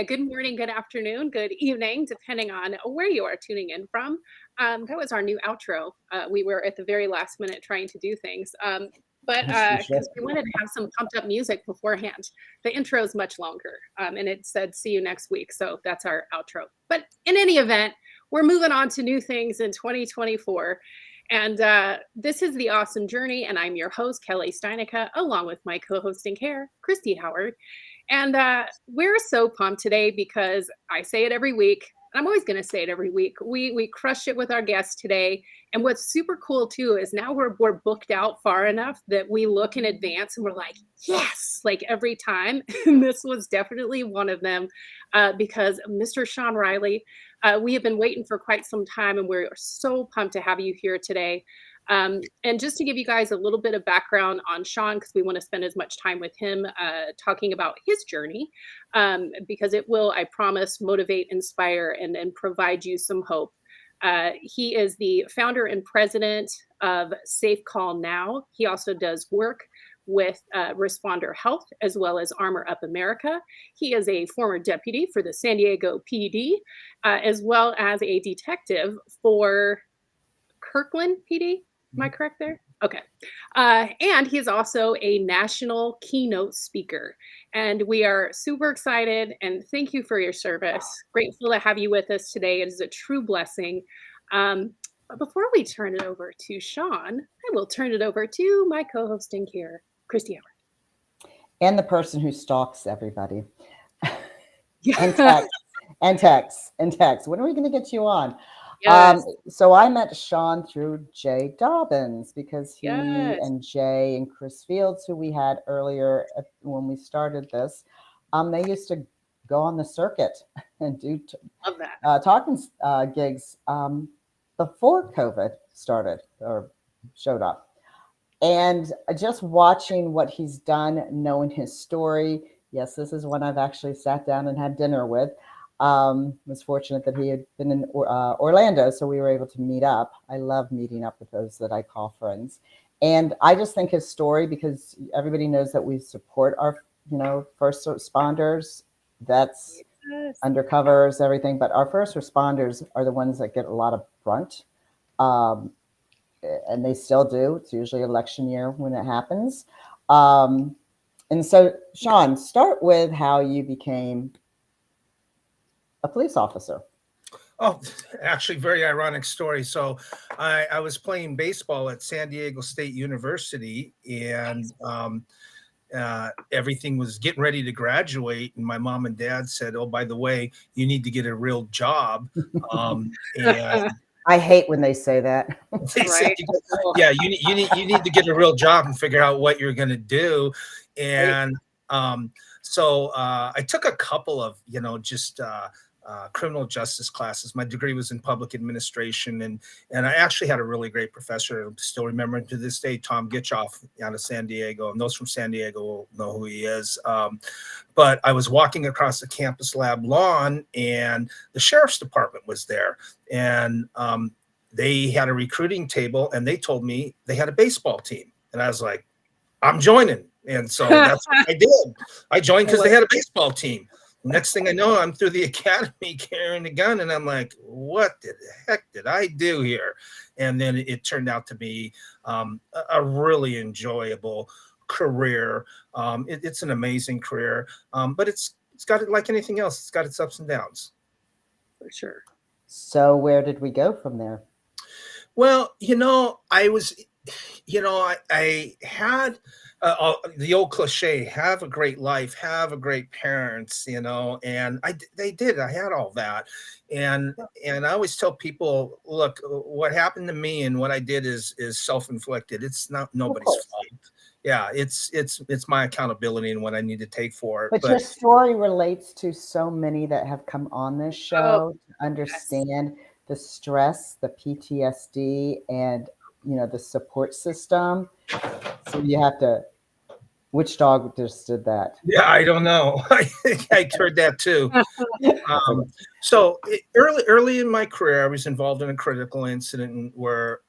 good morning, good afternoon, good evening, depending on where you are tuning in from. That was our new outro. We were at the very last minute trying to do things, but As usual. because we wanted to have some pumped up music beforehand. The intro is much longer, and it said "see you next week," so that's our outro. But in any event, we're moving on to new things in 2024. And this is The Awesome Journey, and I'm your host, Kelle Steinecke, along with my co-host in care, Christy Howard. And we're so pumped today because I say it every week, and I'm always going to say it every week. We crushed it with our guests today. And what's super cool too is now we're booked out far enough that we look in advance and we're like, yes, like every time. And this was definitely one of them because Mr. Sean Riley, we have been waiting for quite some time, and we're so pumped to have you here today. And just to give you guys a little bit of background on Sean, because we want to spend as much time with him talking about his journey, because it will, I promise, motivate, inspire, and provide you some hope. He is the founder and president of Safe Call Now. He also does work with Responder Health as well as Armor Up America. He is a former deputy for the San Diego PD, as well as a detective for Kirkland PD. Am I correct there? Okay. And he's also a national keynote speaker. And we are super excited and thank you for your service. Grateful to have you with us today. It is a true blessing. But before we turn it over to Sean, I will turn it over to my co-host in care, Christy Howard. And the person who stalks everybody. Yeah. And text. When are we going to get you on? Yes. So I met Sean through Jay Dobbins because he Yes. and Jay and Chris Fields, who we had earlier when we started this, they used to go on the circuit and do Love that. talking gigs before COVID started or showed up. And just watching what he's done, knowing his story. Yes, this is one I've actually sat down and had dinner with. Was fortunate that he had been in Orlando, so we were able to meet up. I love meeting up with those that I call friends. And I just think his story, because everybody knows that we support our, first responders. That's undercovers, everything. But our first responders are the ones that get a lot of brunt. And they still do. It's usually election year when it happens. And so, Sean, start with how you became a police officer. Oh, actually, very ironic story. So I was playing baseball at San Diego State University, and everything was getting ready to graduate. And my mom and dad said, "Oh, by the way, you need to get a real job." And I hate when they say that. they said, "Yeah, you need to get a real job and figure out what you're going to do." And so I took a couple of, just criminal justice classes. My degree was in public administration, and I actually had a really great professor. I still remember him to this day, Tom Gitchoff, out of San Diego. And those from San Diego will know who he is. But I was walking across the campus lab lawn, and the sheriff's department was there, and they had a recruiting table, and they told me they had a baseball team, and I was like, I'm joining. And so that's what I did. I joined because they had a baseball team. Next thing I know, I'm through the academy carrying a gun, and I'm like, what the heck did I do here? And then it turned out to be a really enjoyable career. It's an amazing career, but it's got it like anything else. It's got its ups and downs. For sure. So where did we go from there? Well, I was, I had the old cliche, have a great life, have a great parents, and they did. I had all that. And I always tell people, look, what happened to me and what I did is self-inflicted. It's not nobody's fault. Yeah, it's my accountability and what I need to take for it. But your story relates to so many that have come on this show to understand the stress, the PTSD, and the support system. So you have to. Which dog just did that? Yeah, I don't know. I heard that too. So early in my career, I was involved in a critical incident where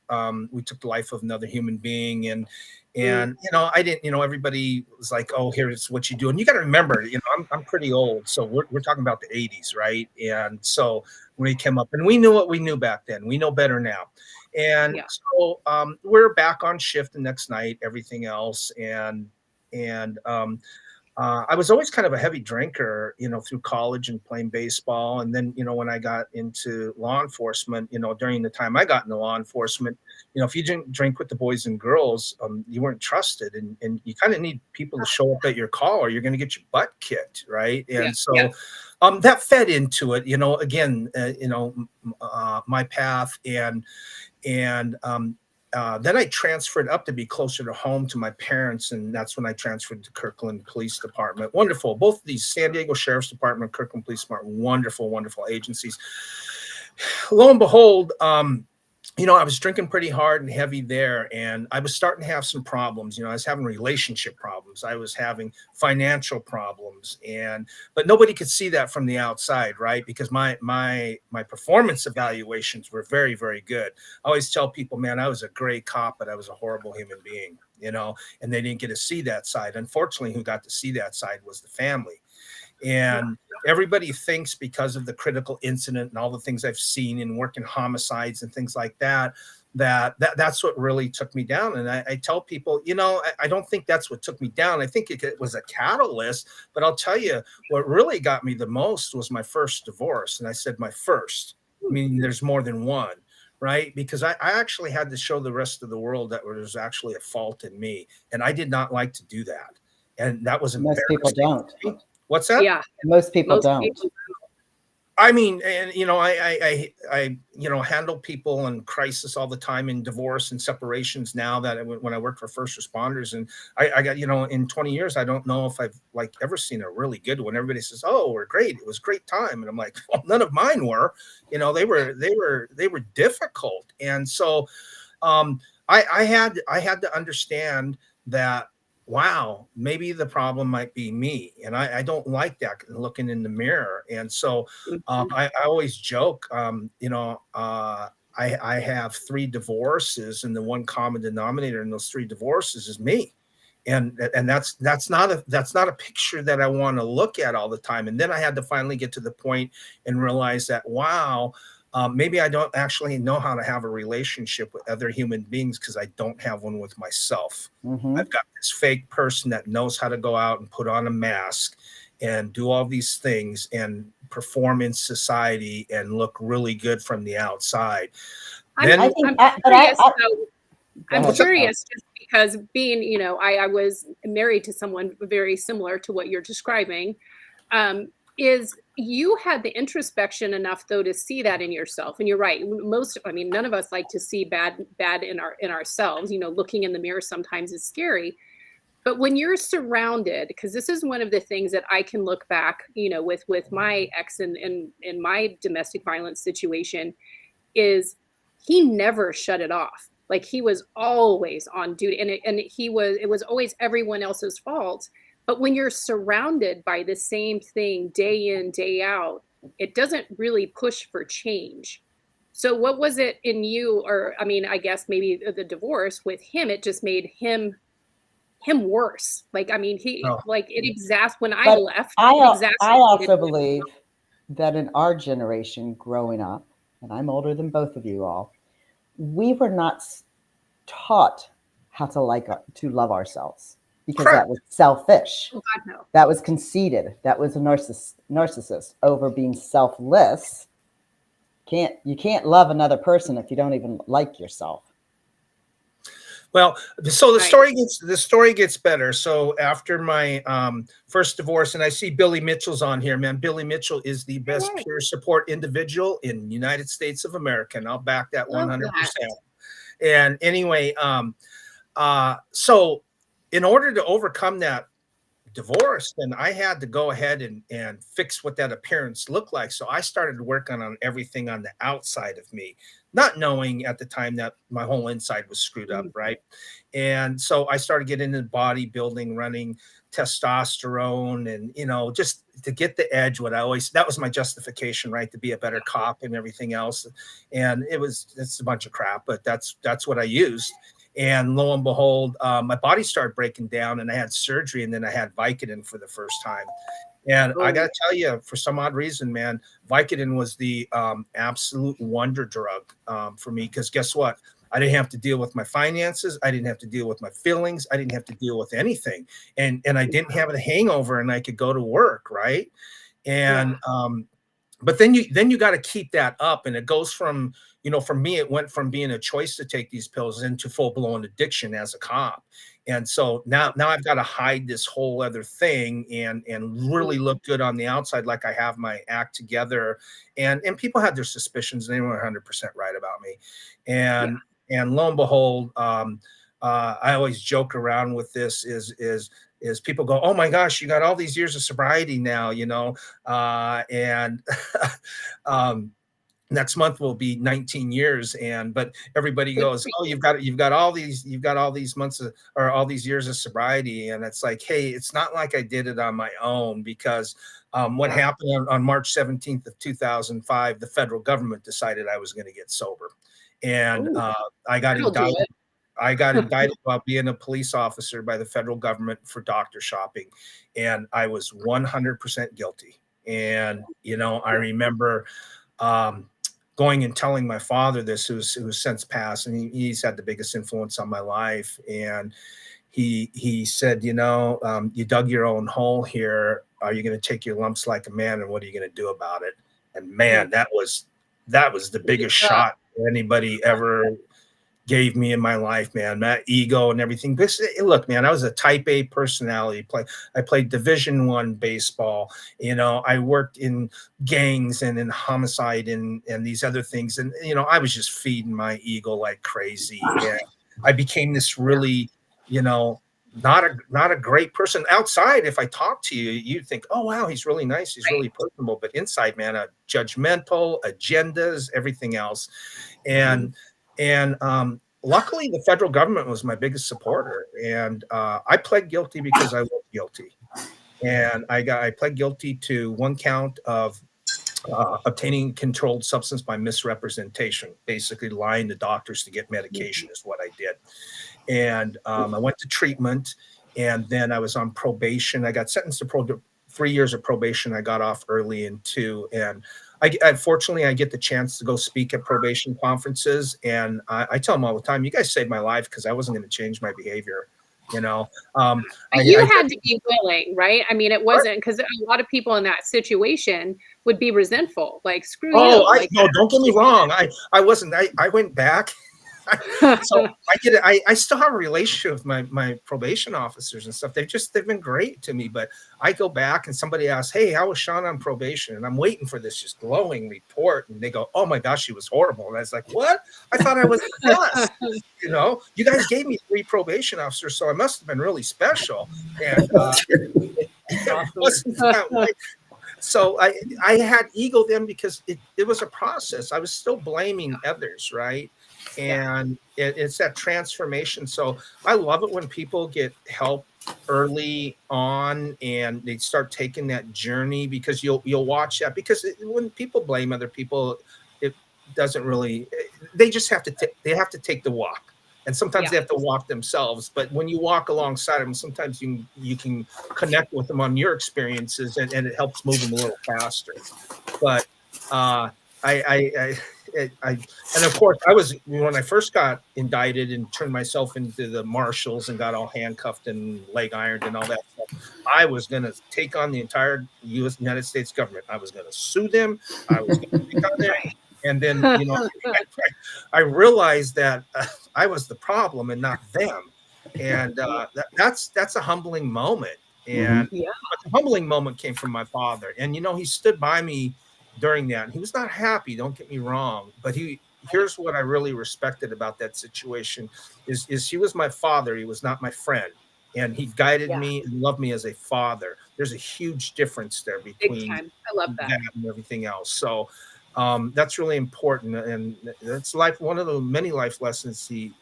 we took the life of another human being, and you know, I didn't, you know, everybody was like, oh, here's what you do. And you got to remember, you know, I'm pretty old. So we're talking about the 80s, right? And so when he came up, and we knew what we knew back then, we know better now. And Yeah. so we're back on shift the next night, everything else. And I was always kind of a heavy drinker, you know, through college and playing baseball. And then, you know, when I got into law enforcement, you know, during the time I got into law enforcement, you know, if you didn't drink with the boys and girls, you weren't trusted. And you kind of need people to show up at your call or you're going to get your butt kicked. Right. Yeah. And so that fed into it, you know, again, you know, my path. And then I transferred up to be closer to home to my parents, and that's when I transferred to Kirkland Police Department. Wonderful. Both of these, San Diego Sheriff's Department, Kirkland Police Department, wonderful, wonderful agencies. Lo and behold, you know, I was drinking pretty hard and heavy there, and I was starting to have some problems. You know, I was having relationship problems. I was having financial problems, but nobody could see that from the outside, right? Because my performance evaluations were very, very good. I always tell people, man, I was a great cop, but I was a horrible human being, you know, and they didn't get to see that side. Unfortunately, who got to see that side was the family. And everybody thinks because of the critical incident and all the things I've seen in working homicides and things like that, that's what really took me down. And I tell people, you know, I don't think that's what took me down. I think it was a catalyst, but I'll tell you what really got me the most was my first divorce. And I said my first, meaning there's more than one, right? Because I actually had to show the rest of the world that there was actually a fault in me. And I did not like to do that. And that was Most people don't. What's that? Yeah. Most people don't. I mean, and you know, I you know, handle people in crisis all the time in divorce and separations now that when I worked for first responders, and I got, you know, in 20 years, I don't know if I've like ever seen a really good one. Everybody says, oh, we're great. It was a great time. And I'm like, well, none of mine were, you know, they were difficult. And so I had to understand that, wow, maybe the problem might be me. And I don't like that looking in the mirror. And so I always joke, you know, I have 3 divorces, and the one common denominator in those 3 divorces is me. And that's not a picture that I want to look at all the time. And then I had to finally get to the point and realize that, wow, maybe I don't actually know how to have a relationship with other human beings because I don't have one with myself. I've got this fake person that knows how to go out and put on a mask and do all these things and perform in society and look really good from the outside. I'm curious just because being, you know, I was married to someone very similar to what you're describing. Is you had the introspection enough though to see that in yourself. And you're right. I mean, none of us like to see bad in ourselves. You know, looking in the mirror sometimes is scary. But when you're surrounded, because this is one of the things that I can look back, you know, with my ex in my domestic violence situation, is he never shut it off. Like he was always on duty, and it was always everyone else's fault. But when you're surrounded by the same thing day in, day out, it doesn't really push for change. So what was it in you, or I mean, I guess maybe the divorce with him, it just made him worse. Like, I mean, like it when I left. I also believe that in our generation growing up, and I'm older than both of you all, we were not taught how to love ourselves. Because that was selfish. Oh, God, no. That was conceited. That was a narcissist over being selfless. You can't love another person if you don't even like yourself. Well, so the story gets better. So after my first divorce, and I see Billy Mitchell's on here, man. Billy Mitchell is the best peer support individual in the United States of America, and I'll back that 100%. And anyway, so in order to overcome that divorce, then I had to go ahead and fix what that appearance looked like. So I started working on everything on the outside of me, not knowing at the time that my whole inside was screwed up, right? And so I started getting into bodybuilding, running testosterone, and, you know, just to get the edge, that was my justification, right? To be a better cop and everything else. And it's a bunch of crap, but that's what I used. And lo and behold, my body started breaking down, and I had surgery, and then I had Vicodin for the first time. And I got to tell you, for some odd reason, man, Vicodin was the absolute wonder drug for me, because guess what? I didn't have to deal with my finances. I didn't have to deal with my feelings. I didn't have to deal with anything. And I didn't have a hangover, and I could go to work, right? And but then you got to keep that up, and it goes from, for me, it went from being a choice to take these pills into full-blown addiction as a cop. And so now I've got to hide this whole other thing and really look good on the outside, like I have my act together. And people had their suspicions, and they were 100% right about me. And lo and behold, I always joke around with this is people go, oh my gosh, you got all these years of sobriety now, and next month will be 19 years. But everybody goes, oh, you've got all these months or all these years of sobriety. And it's like, hey, it's not like I did it on my own, because what happened on March 17th of 2005, the federal government decided I was going to get sober. And I got indicted. I got indicted while being a police officer by the federal government for doctor shopping, and I was 100% guilty. And I remember going and telling my father this, who's since passed, and he's had the biggest influence on my life. And he said, you dug your own hole here. Are you going to take your lumps like a man, and what are you going to do about it? And man, that was the biggest shot anybody ever gave me in my life, man. That ego and everything. Look, man, I was a type A personality. I played Division I baseball. I worked in gangs and in homicide and these other things. And, I was just feeding my ego like crazy. And I became this really, not a great person. Outside, if I talk to you, you'd think, oh, wow, he's really nice. He's really personable. But inside, man, judgmental, agendas, everything else. And luckily, the federal government was my biggest supporter. And I pled guilty because I was guilty. And I pled guilty to one count of obtaining controlled substance by misrepresentation, basically lying to doctors to get medication is what I did. And I went to treatment, and then I was on probation. I got sentenced to 3 years of probation. I got off early in 2. And fortunately, I get the chance to go speak at probation conferences. And I tell them all the time, you guys saved my life, because I wasn't going to change my behavior. You had to be willing, right? I mean, it wasn't, because a lot of people in that situation would be resentful, like, screw you. No, don't get me wrong. I wasn't. I went back. So I still have a relationship with my probation officers and stuff. They've been great to me. But I go back, and somebody asks, hey, how was Sean on probation? And I'm waiting for this just glowing report, and they go, oh my gosh, she was horrible. And I was like, what? I thought I was the best. You guys gave me 3 probation officers, so I must have been really special. And it wasn't that way. So I had ego then, because it was a process. I was still blaming others, right? And it's that transformation. So I love it when people get help early on and they start taking that journey, because you'll watch that. Because when people blame other people, it doesn't really. They just have to take the walk, and sometimes they have to walk themselves. But when you walk alongside them, sometimes you can connect with them on your experiences, and it helps move them a little faster. But and of course, I was, when I first got indicted and turned myself into the marshals and got all handcuffed and leg ironed and all that stuff, I was going to take on the entire United States government. I was going to sue them. I was going to take on there. And then, I realized that I was the problem and not them. And that's a humbling moment. And but the humbling moment came from my father. And, he stood by me during that. And he was not happy, don't get me wrong, but here's what I really respected about that situation is he was my father. He was not my friend. And he guided me and loved me as a father. There's a huge difference there between I love that and everything else. So that's really important. And that's one of the many life lessons he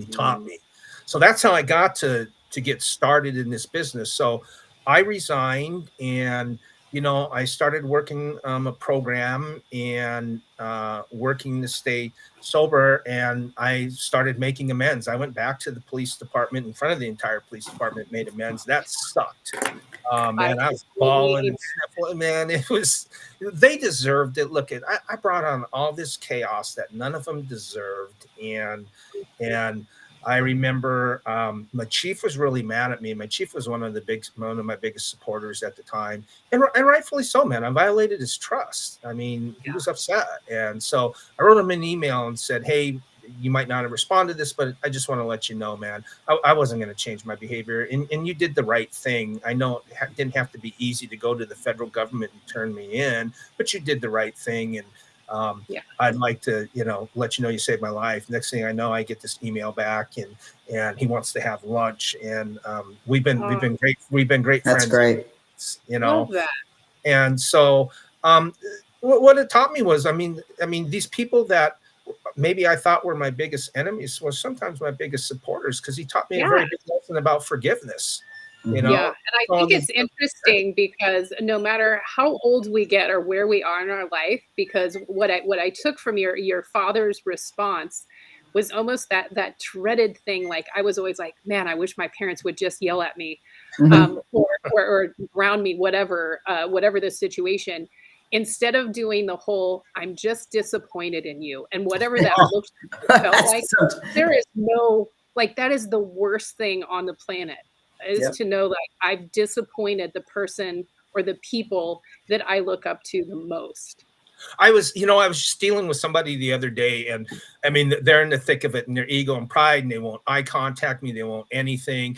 taught me. So that's how I got to get started in this business. So I resigned, and I started working a program and working to stay sober, and I started making amends. I went back to the police department in front of the entire police department, made amends. That sucked. I Man, I was bawling totally and sniffling. Man, they deserved it. Look, I brought on all this chaos that none of them deserved, and I remember my chief was really mad at me. My chief was one of my biggest supporters at the time, and rightfully so, man. I violated his trust. I mean, he was upset, and so I wrote him an email and said, "Hey, you might not have responded to this, but I just want to let you know, man, I wasn't going to change my behavior, and you did the right thing. I know it didn't have to be easy to go to the federal government and turn me in, but you did the right thing, and yeah. I'd like to, let you know you saved my life." Next thing I know, I get this email back, and he wants to have lunch, and we've been great That's friends, great. Love that. and so what it taught me was, these people that maybe I thought were my biggest enemies were sometimes my biggest supporters, because he taught me a Yeah. very big lesson about forgiveness. Yeah, and I think it's interesting because no matter how old we get or where we are in our life, because what I took from your father's response was almost that dreaded thing. Like I was always like, man, I wish my parents would just yell at me, or ground me, whatever the situation. Instead of doing the whole, I'm just disappointed in you, and whatever that looked felt like, there is no, like, that is the worst thing on the planet, is to know like I've disappointed the person or the people that I look up to the most. I was just dealing with somebody the other day, and they're in the thick of it, and their ego and pride, and they won't eye contact me, they won't anything.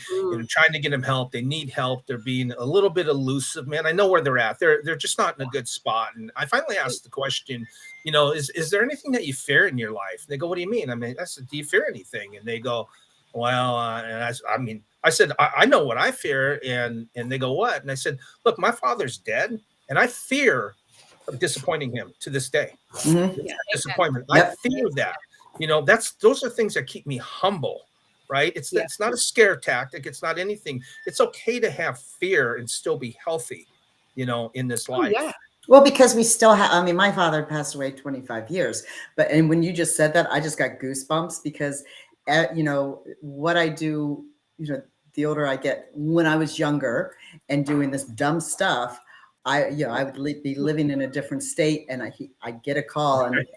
Trying to get them help, they need help, they're being a little bit elusive, man. I know where they're at. They're just not in a good spot. And I finally asked the question, is there anything that you fear in your life? And they go, what do you mean? I said, do you fear anything? And they go, well, and I said, I know what I fear. And they go, what? And I said, look, my father's dead, and I fear of disappointing him to this day. Disappointment. I feel that. Those are things that keep me humble, right? It's not a scare tactic. It's not anything. It's okay to have fear and still be healthy, in this life. Yeah. Well, because we still have, my father passed away 25 years, and when you just said that, I just got goosebumps because, what I do, the older I get, when I was younger and doing this dumb stuff, I would be living in a different state, and I get a call, and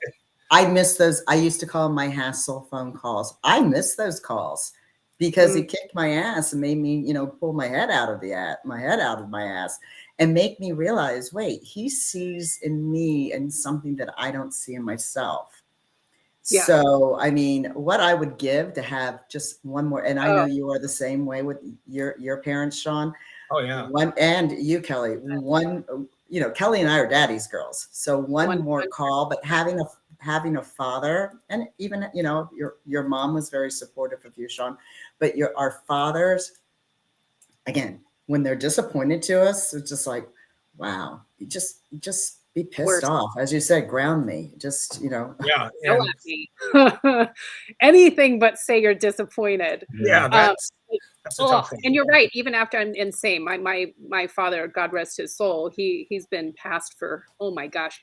I miss those. I used to call them my hassle phone calls. I miss those calls because it kicked my ass and made me, pull my head out of my ass and make me realize, wait, he sees in me and something that I don't see in myself. Yeah. So, what I would give to have just one more, and I know you are the same way with your parents, Sean. Oh yeah. And you, Kelly, Kelly and I are daddy's girls. So one more call, but having a father, and even, your mom was very supportive of you, Sean, but our fathers, again, when they're disappointed to us, it's just like, wow, you just be pissed off. As you said, ground me, just, yell at me. Anything but say you're disappointed. Yeah. That's a tough thing. And you're right. Even after I'm insane, my father, God rest his soul, he's been passed for, oh my gosh,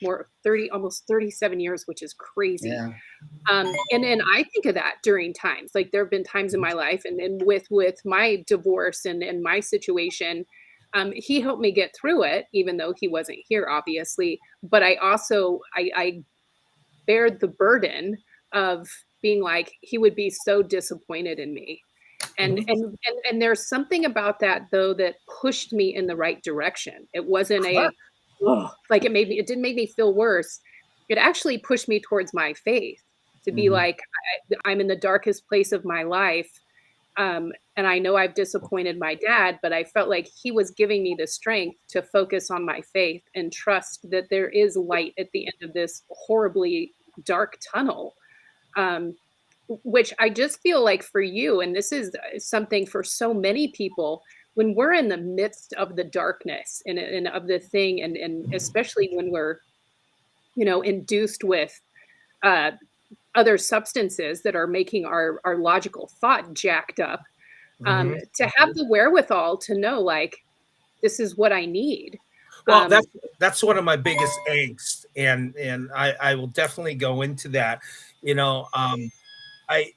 almost 37 years, which is crazy. Yeah. And then I think of that during times, like there have been times in my life, and with my divorce and my situation, he helped me get through it, even though he wasn't here, obviously. But I also, I bared the burden of being like, he would be so disappointed in me. And there's something about that, though, that pushed me in the right direction. It wasn't it didn't make me feel worse. It actually pushed me towards my faith, to be like, I'm in the darkest place of my life. And I know I've disappointed my dad, but I felt like he was giving me the strength to focus on my faith and trust that there is light at the end of this horribly dark tunnel. Which I just feel like for you, and this is something for so many people, when we're in the midst of the darkness and of the thing, and especially when we're, induced with other substances that are making our logical thought jacked up, to have the wherewithal to know, like, this is what I need. Well, that's one of my biggest angst, and I will definitely go into that. You know, I,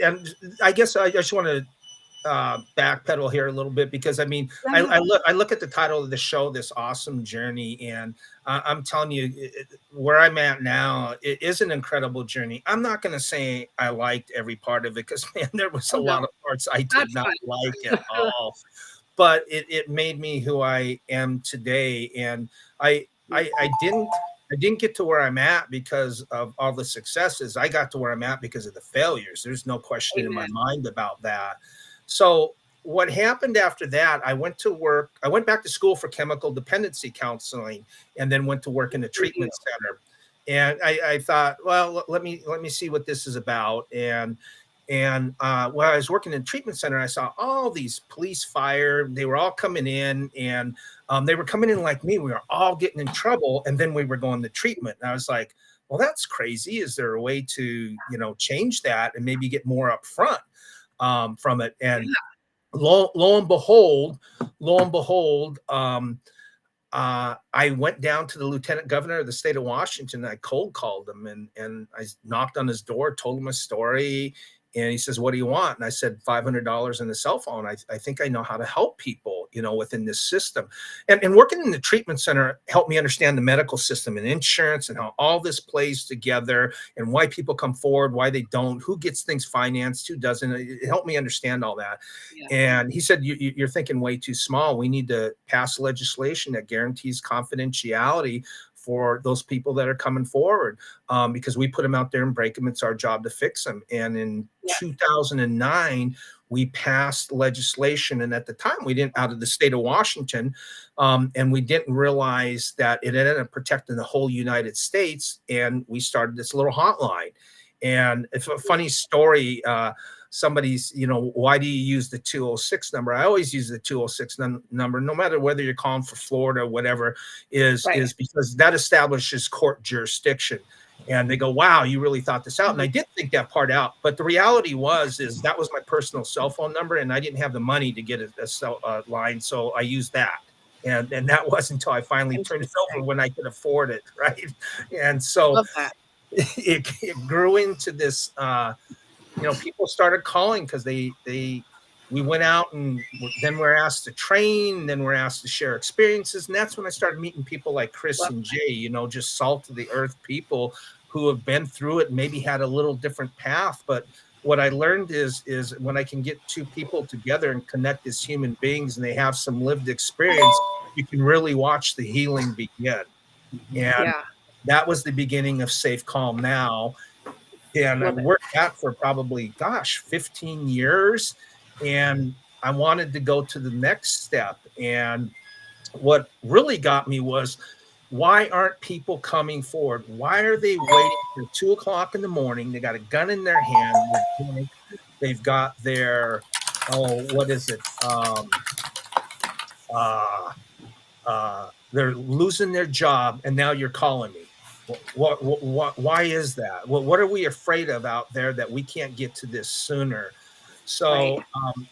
and I guess I just want to backpedal here a little bit, because I mean, Yeah. I look at the title of the show, This Awesome Journey, and I'm telling you, where I'm at now, it is an incredible journey. I'm not going to say I liked every part of it, because man, there was a Oh, lot no, of parts I not did not fun. like at all. But it made me who I am today, and I didn't get to where I'm at because of all the successes. I got to where I'm at because of the failures. There's no question in my Amen. mind about that. So what happened after that, I went to work. I went back to school for chemical dependency counseling, and then went to work in a For you. treatment center. And I thought, well, let me see what this is about. And while I was working in treatment center, I saw all these police, fire. They were all coming in, and they were coming in like me. We were all getting in trouble, and then we were going to treatment. And I was like, well, that's crazy. Is there a way to, change that and maybe get more upfront from it? And lo and behold, I went down to the lieutenant governor of the state of Washington. And I cold called him, and I knocked on his door, told him a story. And he says, what do you want? And I said, $500 in the cell phone. I think I know how to help people, within this system. And working in the treatment center helped me understand the medical system and insurance and how all this plays together, and why people come forward, why they don't, who gets things financed, who doesn't. It helped me understand all that. Yeah. And he said, you're thinking way too small. We need to pass legislation that guarantees confidentiality for those people that are coming forward, because we put them out there and break them. It's our job to fix them. And in 2009, we passed legislation. And at the time, we didn't, out of the state of Washington, and we didn't realize that it ended up protecting the whole United States. And we started this little hotline. And it's a funny story. Somebody's, why do you use the 206 number? I always use the 206 number, no matter whether you're calling for Florida or whatever, is because that establishes court jurisdiction. And they go, wow, you really thought this out. And I did think that part out. But the reality is that was my personal cell phone number, and I didn't have the money to get a cell line. So I used that. And that wasn't until I finally turned it over when I could afford it. Right. And so Love that. it grew into this, people started calling because we went out, and then we're asked to train, then we're asked to share experiences. And that's when I started meeting people like Chris and Jay, just salt of the earth people who have been through it, and maybe had a little different path. But what I learned is when I can get two people together and connect as human beings, and they have some lived experience, you can really watch the healing begin. And that was the beginning of Safe Calm Now. And I worked that for probably, 15 years. And I wanted to go to the next step. And what really got me was, why aren't people coming forward? Why are they waiting till 2 o'clock in the morning? They got a gun in their hand. They've got their, what is it? They're losing their job, and now you're calling me. Why is that? What are we afraid of out there that we can't get to this sooner? So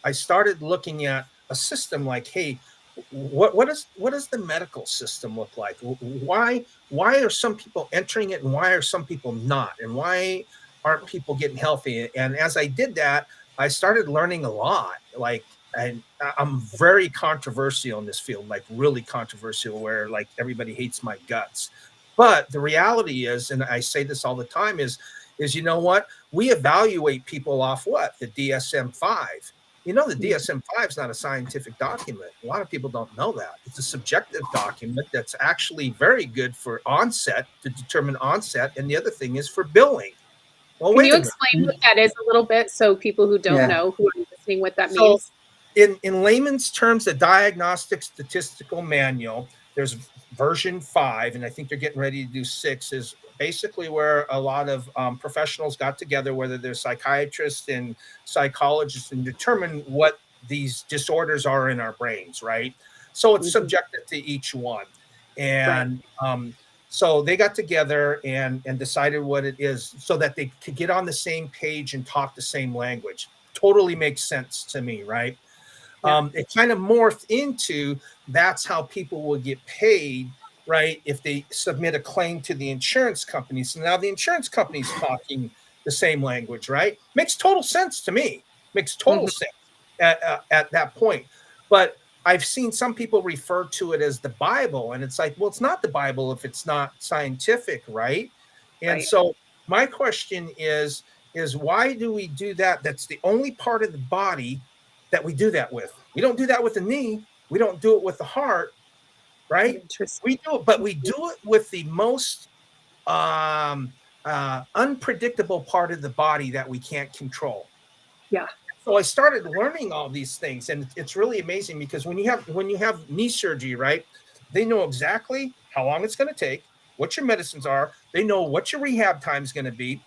I started looking at a system like, hey, what does the medical system look like? Why are some people entering it, and why are some people not? And why aren't people getting healthy? And as I did that, I started learning a lot. And I'm very controversial in this field, like really controversial, where like everybody hates my guts. But the reality is, and I say this all the time, is you know what? We evaluate people off what? The DSM-5. The DSM-5 is not a scientific document. A lot of people don't know that. It's a subjective document that's actually very good for onset, to determine onset. And the other thing is for billing. Well, Can you explain what that is a little bit, so people who don't know, who are listening, what that means? In layman's terms, the Diagnostic Statistical Manual, there's version 5, and I think they're getting ready to do 6, is basically where a lot of professionals got together, whether they're psychiatrists and psychologists, and determine what these disorders are in our brains, right? So it's subjective to each one. And so they got together and decided what it is, so that they could get on the same page and talk the same language. Totally makes sense to me, right? It kind of morphed into that's how people will get paid, right? If they submit a claim to the insurance company. So now the insurance company's talking the same language, right? Makes total sense to me. Makes total sense at that point. But I've seen some people refer to it as the Bible, and it's like, well, it's not the Bible if it's not scientific, right? And so my question is why do we do that? That's the only part of the body that we do that with. We don't do that with the knee. We don't do it with the heart, right? We do it, but we do it with the most unpredictable part of the body that we can't control. Yeah. So I started learning all these things, and it's really amazing because when you have knee surgery, right? They know exactly how long it's going to take, what your medicines are. They know what your rehab time is going to be.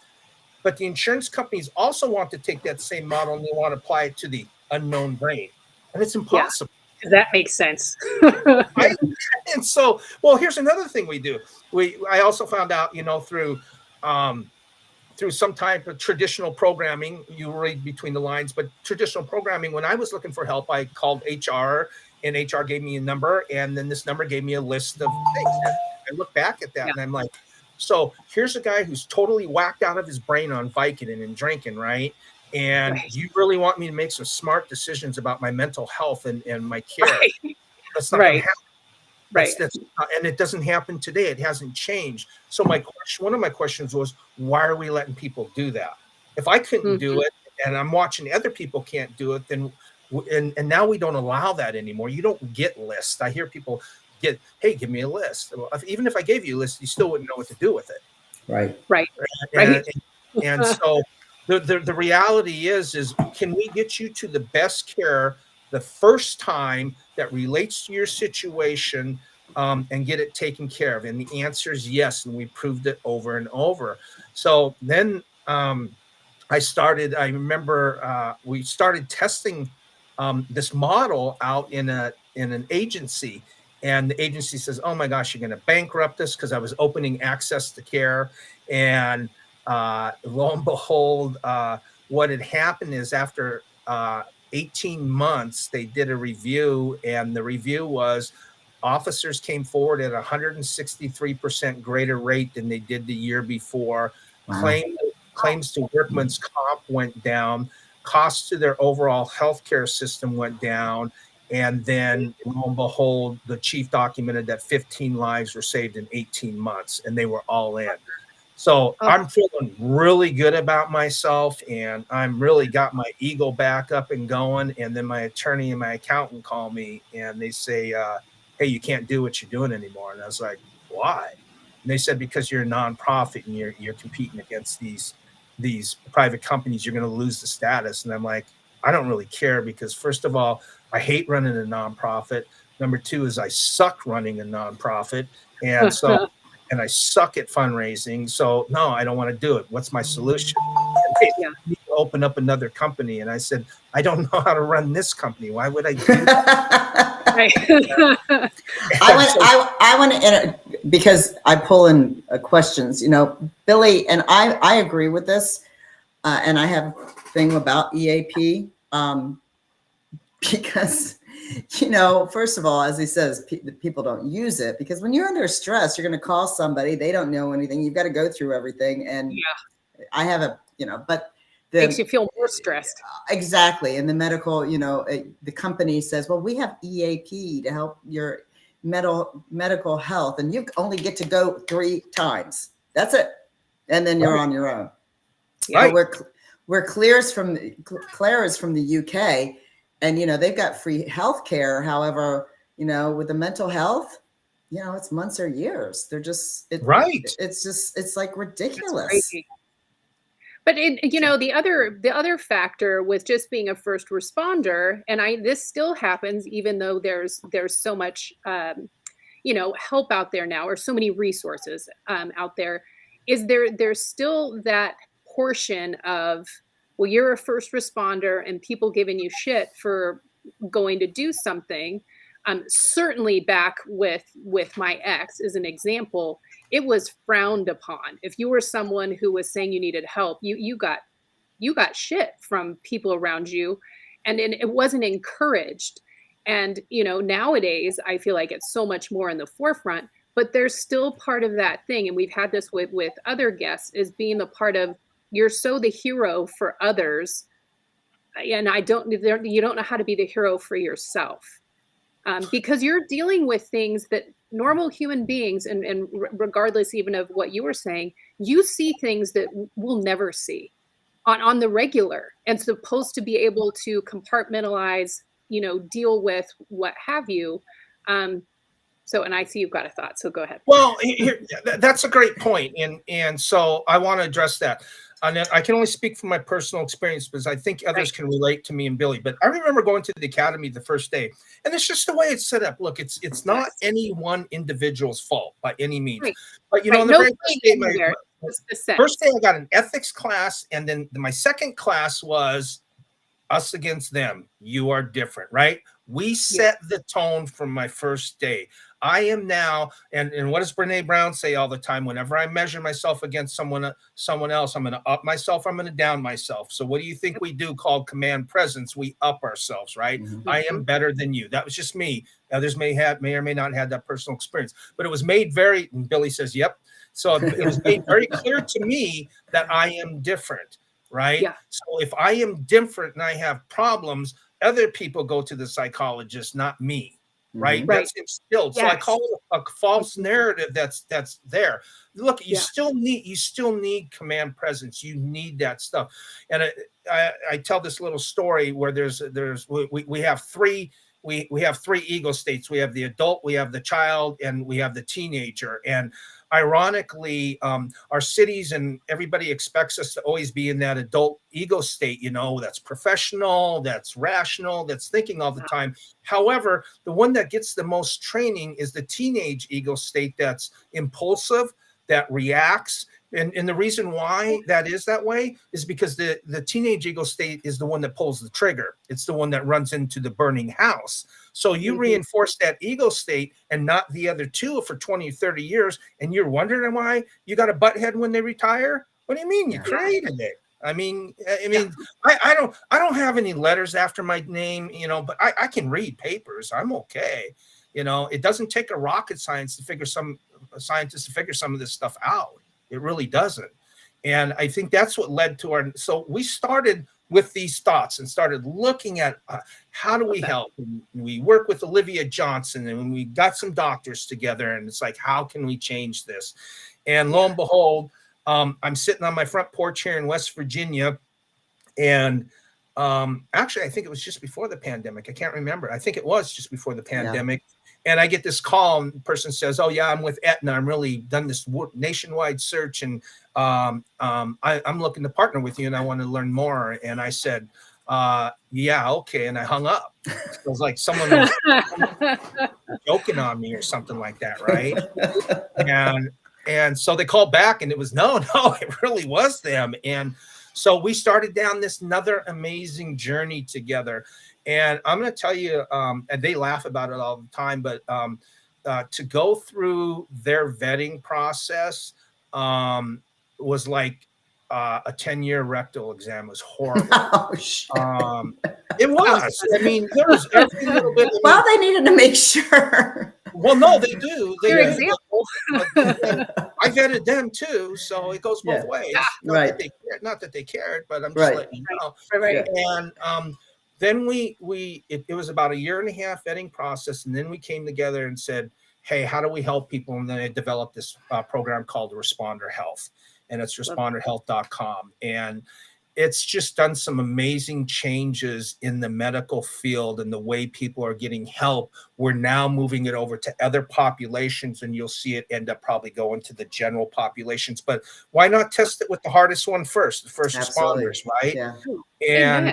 But the insurance companies also want to take that same model and they want to apply it to the unknown brain, and it's impossible. Yeah, that makes sense. Right? And so, well, here's another thing we do. I also found out, through some type of traditional programming, you read between the lines, but traditional programming, when I was looking for help, I called HR and HR gave me a number, and then this number gave me a list of things. And I look back at that and I'm like, so here's a guy who's totally whacked out of his brain on Vicodin and drinking, right? And you really want me to make some smart decisions about my mental health and my care. That's not going to happen. And it doesn't happen today. It hasn't changed. So one of my questions was, why are we letting people do that? If I couldn't do it and I'm watching other people can't do it, then and now we don't allow that anymore. You don't get lists. I hear people hey, give me a list. Well, even if I gave you a list, you still wouldn't know what to do with it. Right. And so the reality is can we get you to the best care the first time that relates to your situation, and get it taken care of? And the answer is yes. And we proved it over and over. So then I remember we started testing this model out in an agency. And the agency says, oh my gosh, you're going to bankrupt us, because I was opening access to care. And lo and behold, what had happened is after 18 months, they did a review, and the review was officers came forward at 163% greater rate than they did the year before. Wow. Claims to workman's comp went down. Costs to their overall healthcare system went down. And then, lo and behold, the chief documented that 15 lives were saved in 18 months, and they were all in. So I'm feeling really good about myself, and I'm really got my ego back up and going. And then my attorney and my accountant call me, and they say, hey, you can't do what you're doing anymore. And I was like, why? And they said, because you're a nonprofit and you're competing against these private companies, you're going to lose the status. And I'm like, I don't really care, because first of all, I hate running a nonprofit. Number two is I suck running a nonprofit. And so, and I suck at fundraising. So no, I don't want to do it. What's my solution? They need to open up another company. And I said, I don't know how to run this company. Why would I do that? I want to, because I pull in questions, Billy, and I agree with this. And I have a thing about EAP, because, first of all, as he says, people don't use it, because when you're under stress, you're going to call somebody, they don't know anything. You've got to go through everything. And I have but makes you feel more stressed. Exactly. And the medical, the company says, well, we have EAP to help your medical health, and you only get to go 3 times. That's it. And then you're on your own. Right. Where Claire is from the UK, and they've got free health care. However, with the mental health, it's months or years. They're just it's like ridiculous. But the other factor with just being a first responder, and this still happens even though there's so much help out there now, or so many resources out there, is there's still that portion of, well, you're a first responder and people giving you shit for going to do something. Certainly back with my ex as an example, it was frowned upon. If you were someone who was saying you needed help, you got shit from people around you. and it wasn't encouraged. And, you know, nowadays I feel like it's so much more in the forefront, but there's still part of that thing. And we've had this with other guests, is being a part of, you're so the hero for others. And you don't know how to be the hero for yourself, because you're dealing with things that normal human beings, and regardless even of what you were saying, you see things that we'll never see on the regular, and supposed to be able to compartmentalize, you know, deal with what have you. So, and I see you've got a thought, so go ahead. Well, that's a great point, and so I want to address that. And I can only speak from my personal experience because I think others can relate to me and Billy. But I remember going to the academy the first day, and it's just the way it's set up. Look, it's not any one individual's fault by any means. But you know, the very first day I got an ethics class, and then my second class was us against them. You are different, right? We set the tone from my first day. I am now, and what does Brene Brown say all the time? Whenever I measure myself against someone else, I'm going to up myself, I'm going to down myself. So what do you think we do called command presence? We up ourselves, right? I am better than you. That was just me. Others may or may not have that personal experience, but it was made very, and Billy says, yep. So it was made very clear to me that I am different, right? So if I am different and I have problems, other people go to the psychologist, not me. Right. That's instilled. So I call it a false narrative that's there. Look, you still need command presence. You need that stuff. And I tell this little story where we have three ego states. We have the adult, we have the child, and we have the teenager. And ironically, our cities and everybody expects us to always be in that adult ego state, you know, that's professional, that's rational, that's thinking all the time. However, the one that gets the most training is the teenage ego state, that's impulsive, that reacts. And the reason why that is that way is because the teenage ego state is the one that pulls the trigger. It's the one that runs into the burning house. So you reinforce that ego state and not the other two for 20 or 30 years. And you're wondering why you got a butt head when they retire. What do you mean? You created it. I mean, I don't have any letters after my name, you know, but I can read papers. I'm okay. You know, it doesn't take a rocket scientist to figure some of this stuff out. It really doesn't. And I think that's what led to so we started with these thoughts and started looking at how do we help? And we work with Olivia Johnson, and we got some doctors together, and it's like, how can we change this? And lo and behold, I'm sitting on my front porch here in West Virginia, and actually, I think it was just before the pandemic. I can't remember. I think it was just before the pandemic. And I get this call, and the person says, oh, yeah, I'm with Aetna. I'm really done this nationwide search, and I'm looking to partner with you, and I want to learn more. And I said, yeah, okay. And I hung up. It was like someone was joking on me or something like that, right? And so they called back, and it was, no, it really was them. And so we started down this another amazing journey together. And I'm going to tell you, and they laugh about it all the time, but to go through their vetting process was like a 10-year rectal exam. It was horrible. It was. I mean, there was every little bit. Well, they needed to make sure. Well, no, they do. For example. I vetted them too, so it goes both ways. Not that they cared, but I'm just letting you know. And then it was about a 1.5 year vetting process, and then we came together and said, hey, how do we help people? And then I developed this program called Responder Health, and it's responderhealth.com. And it's just done some amazing changes in the medical field and the way people are getting help. We're now moving it over to other populations, and you'll see it end up probably going to the general populations. But why not test it with the hardest one first, the first responders, right? Yeah.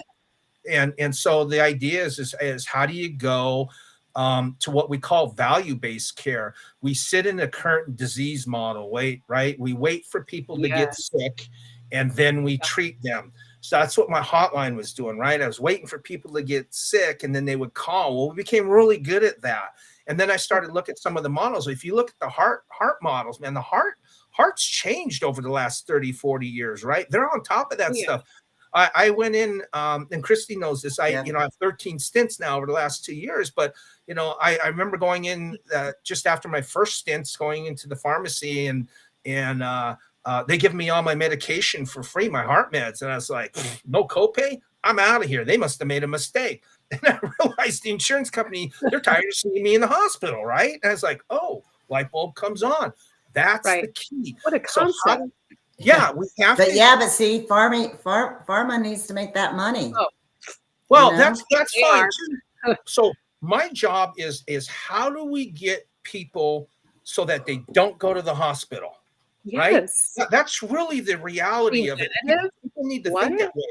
And so the idea is how do you go to what we call value-based care? We sit in a current disease model, right? We wait for people to get sick, and then we treat them. So that's what my hotline was doing, right? I was waiting for people to get sick, and then they would call. Well, we became really good at that. And then I started looking at some of the models. If you look at the heart models, man, the heart's changed over the last 30, 40 years, right? They're on top of that stuff. I went in, and Christy knows this. I have 13 stints now over the last 2 years, but I remember going in just after my first stints, going into the pharmacy, and they give me all my medication for free, my heart meds, and I was like, no copay? I'm out of here. They must have made a mistake. And I realized the insurance company, they're tired of seeing me in the hospital, right? And I was like, oh, light bulb comes on. That's the key. What a concept. Yeah, we have but to. Yeah, but see, pharma needs to make that money. Oh. Well, that's fine too. So my job is how do we get people so that they don't go to the hospital? Yes. Right? That's really the reality of it. People need to think that way.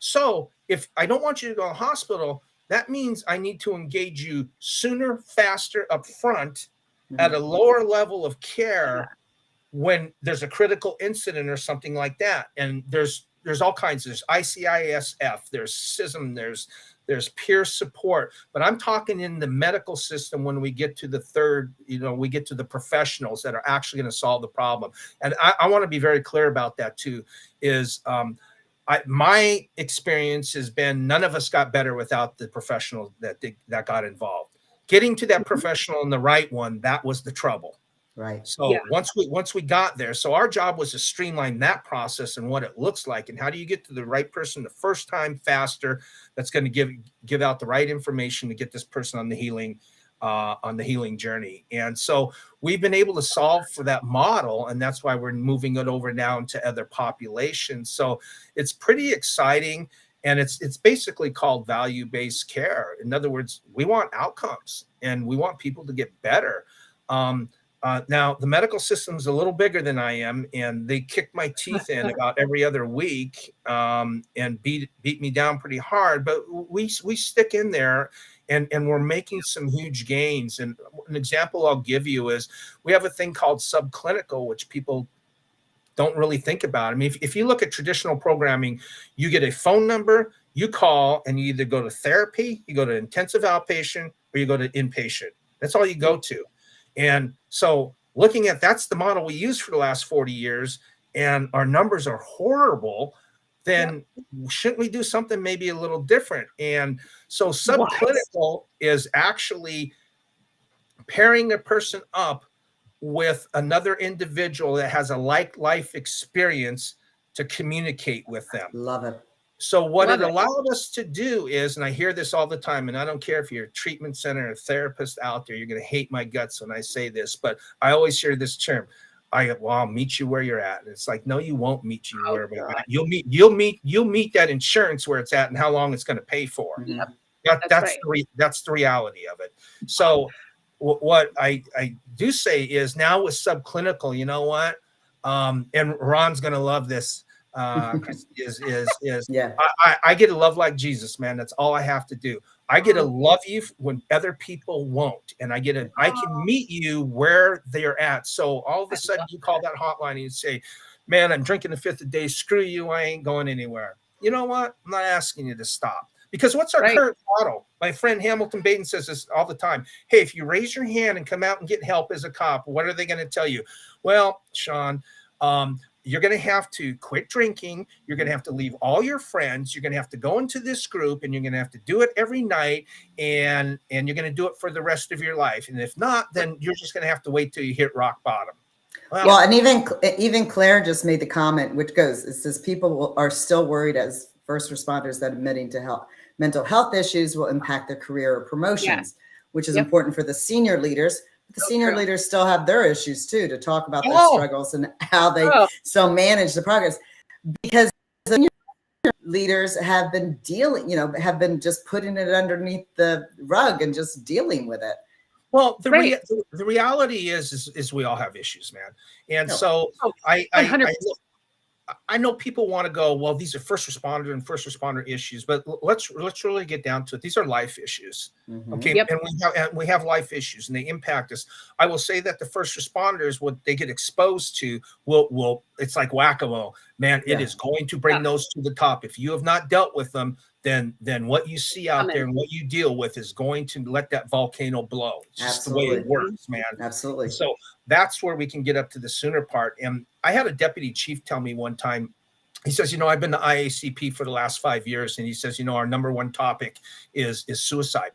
So if I don't want you to go to the hospital, that means I need to engage you sooner, faster, up front, at a lower level of care when there's a critical incident or something like that. And there's all kinds. There's ICISF, there's SISM, there's peer support. But I'm talking in the medical system when we get to the third, we get to the professionals that are actually going to solve the problem. And I want to be very clear about that too, is my experience has been none of us got better without the professional that got involved. Getting to that professional and the right one, that was the trouble. Right. So once we got there, so our job was to streamline that process and what it looks like, and how do you get to the right person the first time faster, that's going to give out the right information to get this person on the healing journey. And so we've been able to solve for that model, and that's why we're moving it over now into other populations. So it's pretty exciting, and it's basically called value-based care. In other words, we want outcomes and we want people to get better. Now the medical system's a little bigger than I am, and they kick my teeth in about every other week, and beat me down pretty hard, but we stick in there. And we're making some huge gains. And an example I'll give you is we have a thing called subclinical, which people don't really think about. I mean, if you look at traditional programming, you get a phone number, you call, and you either go to therapy, you go to intensive outpatient, or you go to inpatient. That's all you go to. And so looking at that's the model we used for the last 40 years, and our numbers are horrible, then shouldn't we do something maybe a little different? And so subclinical is actually pairing a person up with another individual that has a life experience to communicate with them. Love it. So what it allowed us to do is, and I hear this all the time, and I don't care if you're a treatment center or a therapist out there, you're going to hate my guts when I say this, but I always hear this term. I'll meet you where you're at. And it's like, no, you won't meet you where you're at. You'll meet that insurance where it's at and how long it's going to pay for. That's the reality of it. So what I do say is now with subclinical, you know what? And Ron's going to love this. I get to love like Jesus, man. That's all I have to do. I get to love you when other people won't, and I can meet you where they're at. So all of a sudden you call that hotline and you say, man, I'm drinking the fifth a day. Screw you. I ain't going anywhere. You know what? I'm not asking you to stop, because what's our current model? My friend Hamilton Baden says this all the time. Hey, if you raise your hand and come out and get help as a cop, what are they going to tell you? Well, Sean, you're going to have to quit drinking. You're going to have to leave all your friends. You're going to have to go into this group, and you're going to have to do it every night. And you're going to do it for the rest of your life. And if not, then you're just going to have to wait till you hit rock bottom. Well, and even Claire just made the comment, which goes, it says people are still worried as first responders that admitting to mental health issues will impact their career or promotions, which is important for the senior leaders. The senior leaders still have their issues too, to talk about their struggles and how they still manage the progress, because the senior leaders have been have been just putting it underneath the rug and just dealing with it. Well, the reality is we all have issues, man. And so I know people want to go, well, these are first responder issues, but let's really get down to it. These are life issues. Okay. And we have life issues, and they impact us. I will say that the first responders, what they get exposed to will it's like whack-a-mole, man. It is going to bring those to the top. If you have not dealt with them, then what you see out there and what you deal with is going to let that volcano blow. It's just the way it works, man. Absolutely. So that's where we can get up to the sooner part. And I had a deputy chief tell me one time, he says, you know, I've been to IACP for the last 5 years. And he says, you know, our number one topic is suicide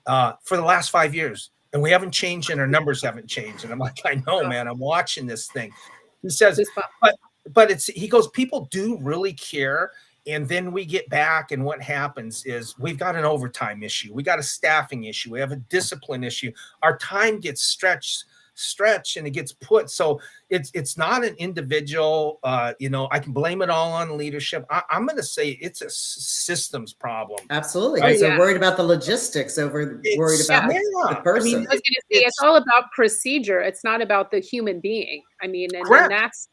for the last 5 years. And we haven't changed and our numbers haven't changed. And I'm like, I know, man, I'm watching this thing. He says, but it's, he goes, people do really care. And then we get back and what happens is we've got an overtime issue. We got a staffing issue. We have a discipline issue. Our time gets stretched and it gets put. So it's not an individual, you know, I can blame it all on leadership. I'm going to say it's a systems problem. Absolutely. Because they're worried about the logistics over worried about the person. I mean, I was going to say, it's all about procedure. It's not about the human being. I mean, and that's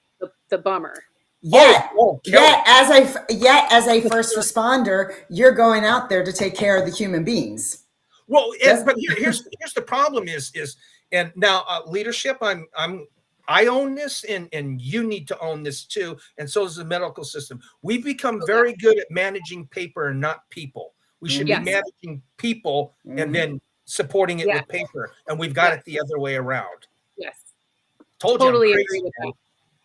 the bummer. Yet as a first responder, you're going out there to take care of the human beings. Well, but here's the problem is and now leadership, I own this and you need to own this too. And so does the medical system. We've become very good at managing paper and not people. We should be managing people and then supporting it with paper. And we've got it the other way around. Yes. Totally agree with that.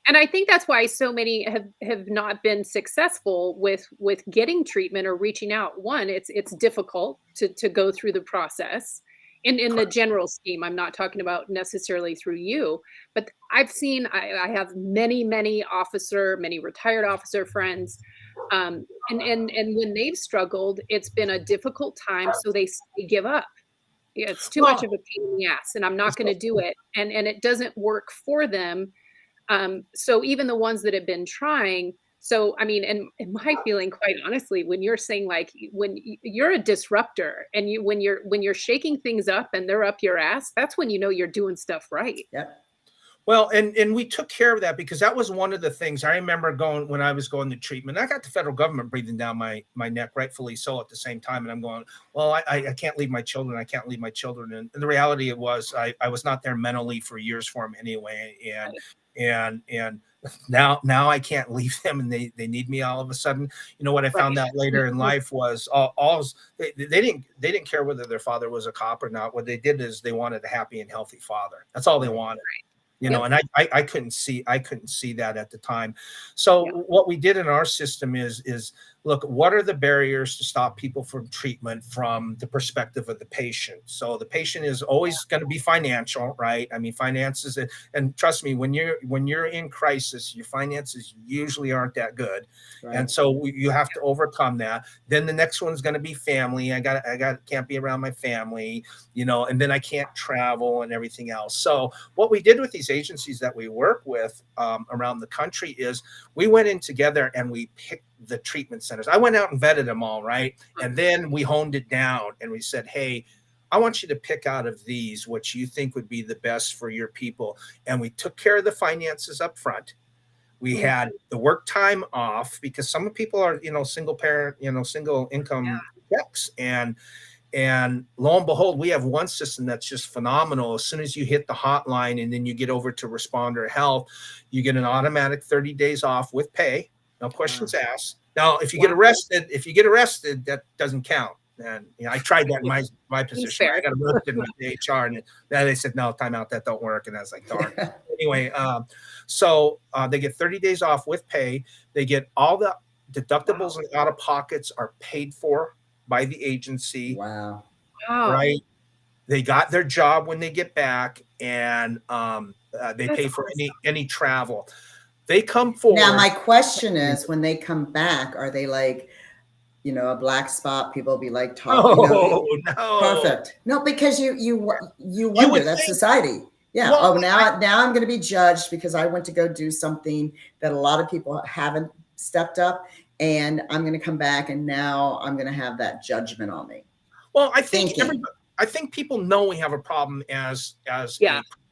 And I think that's why so many have not been successful with getting treatment or reaching out. One, it's difficult to go through the process. In the general scheme, I'm not talking about necessarily through you, but I've seen, I have many retired officer friends, and when they've struggled, it's been a difficult time, so they give up. It's too much of a pain in the ass, and I'm not going to do it, and it doesn't work for them. So even the ones that have been trying. So, I mean, and my feeling, quite honestly, when you're saying like, when you're a disruptor and when you're shaking things up and they're up your ass, that's when you know you're doing stuff right. Yeah. Well, and we took care of that because that was one of the things I remember when I was going to treatment. I got the federal government breathing down my neck, rightfully so, at the same time. And I'm going, well, I can't leave my children. I can't leave my children. And the reality it was, I was not there mentally for years for them anyway. And now I can't leave them and they need me all of a sudden. You know what I found out later in life was they didn't care whether their father was a cop or not. What they did is they wanted a happy and healthy father. That's all they wanted. You know, and I couldn't see that at the time. So what we did in our system is look, what are the barriers to stop people from treatment from the perspective of the patient? So the patient is always going to be financial, right? I mean, finances, and trust me, when you're in crisis, your finances usually aren't that good. Right. And so you have to overcome that. Then the next one's going to be family. I can't be around my family, you know, and then I can't travel and everything else. So what we did with these agencies that we work with around the country is we went in together and we picked the treatment centers. I went out and vetted them all, right? And then we honed it down and we said, hey, I want you to pick out of these what you think would be the best for your people. And we took care of the finances up front. We had the work time off because some people are, you know, single parent, you know, single income checks. And lo and behold, we have one system that's just phenomenal. As soon as you hit the hotline and then you get over to Responder Health, you get an automatic 30 days off with pay. No questions asked. Now, if you get arrested, that doesn't count. And you know, I tried that in my position. I got arrested with the HR, and then they said, "No, timeout. That don't work." And I was like, "Darn." Anyway, so they get 30 days off with pay. They get all the deductibles and out of pockets are paid for by the agency. Wow. Right. They got their job when they get back, and they pay for any travel. They come forward. Now, my question is, when they come back, are they like, you know, a black spot? People be like talking. No. Perfect. No, because you wonder, that's society. Yeah. Well, now I'm going to be judged because I went to go do something that a lot of people haven't stepped up, and I'm going to come back, and now I'm going to have that judgment on me. Well, I think people know we have a problem as a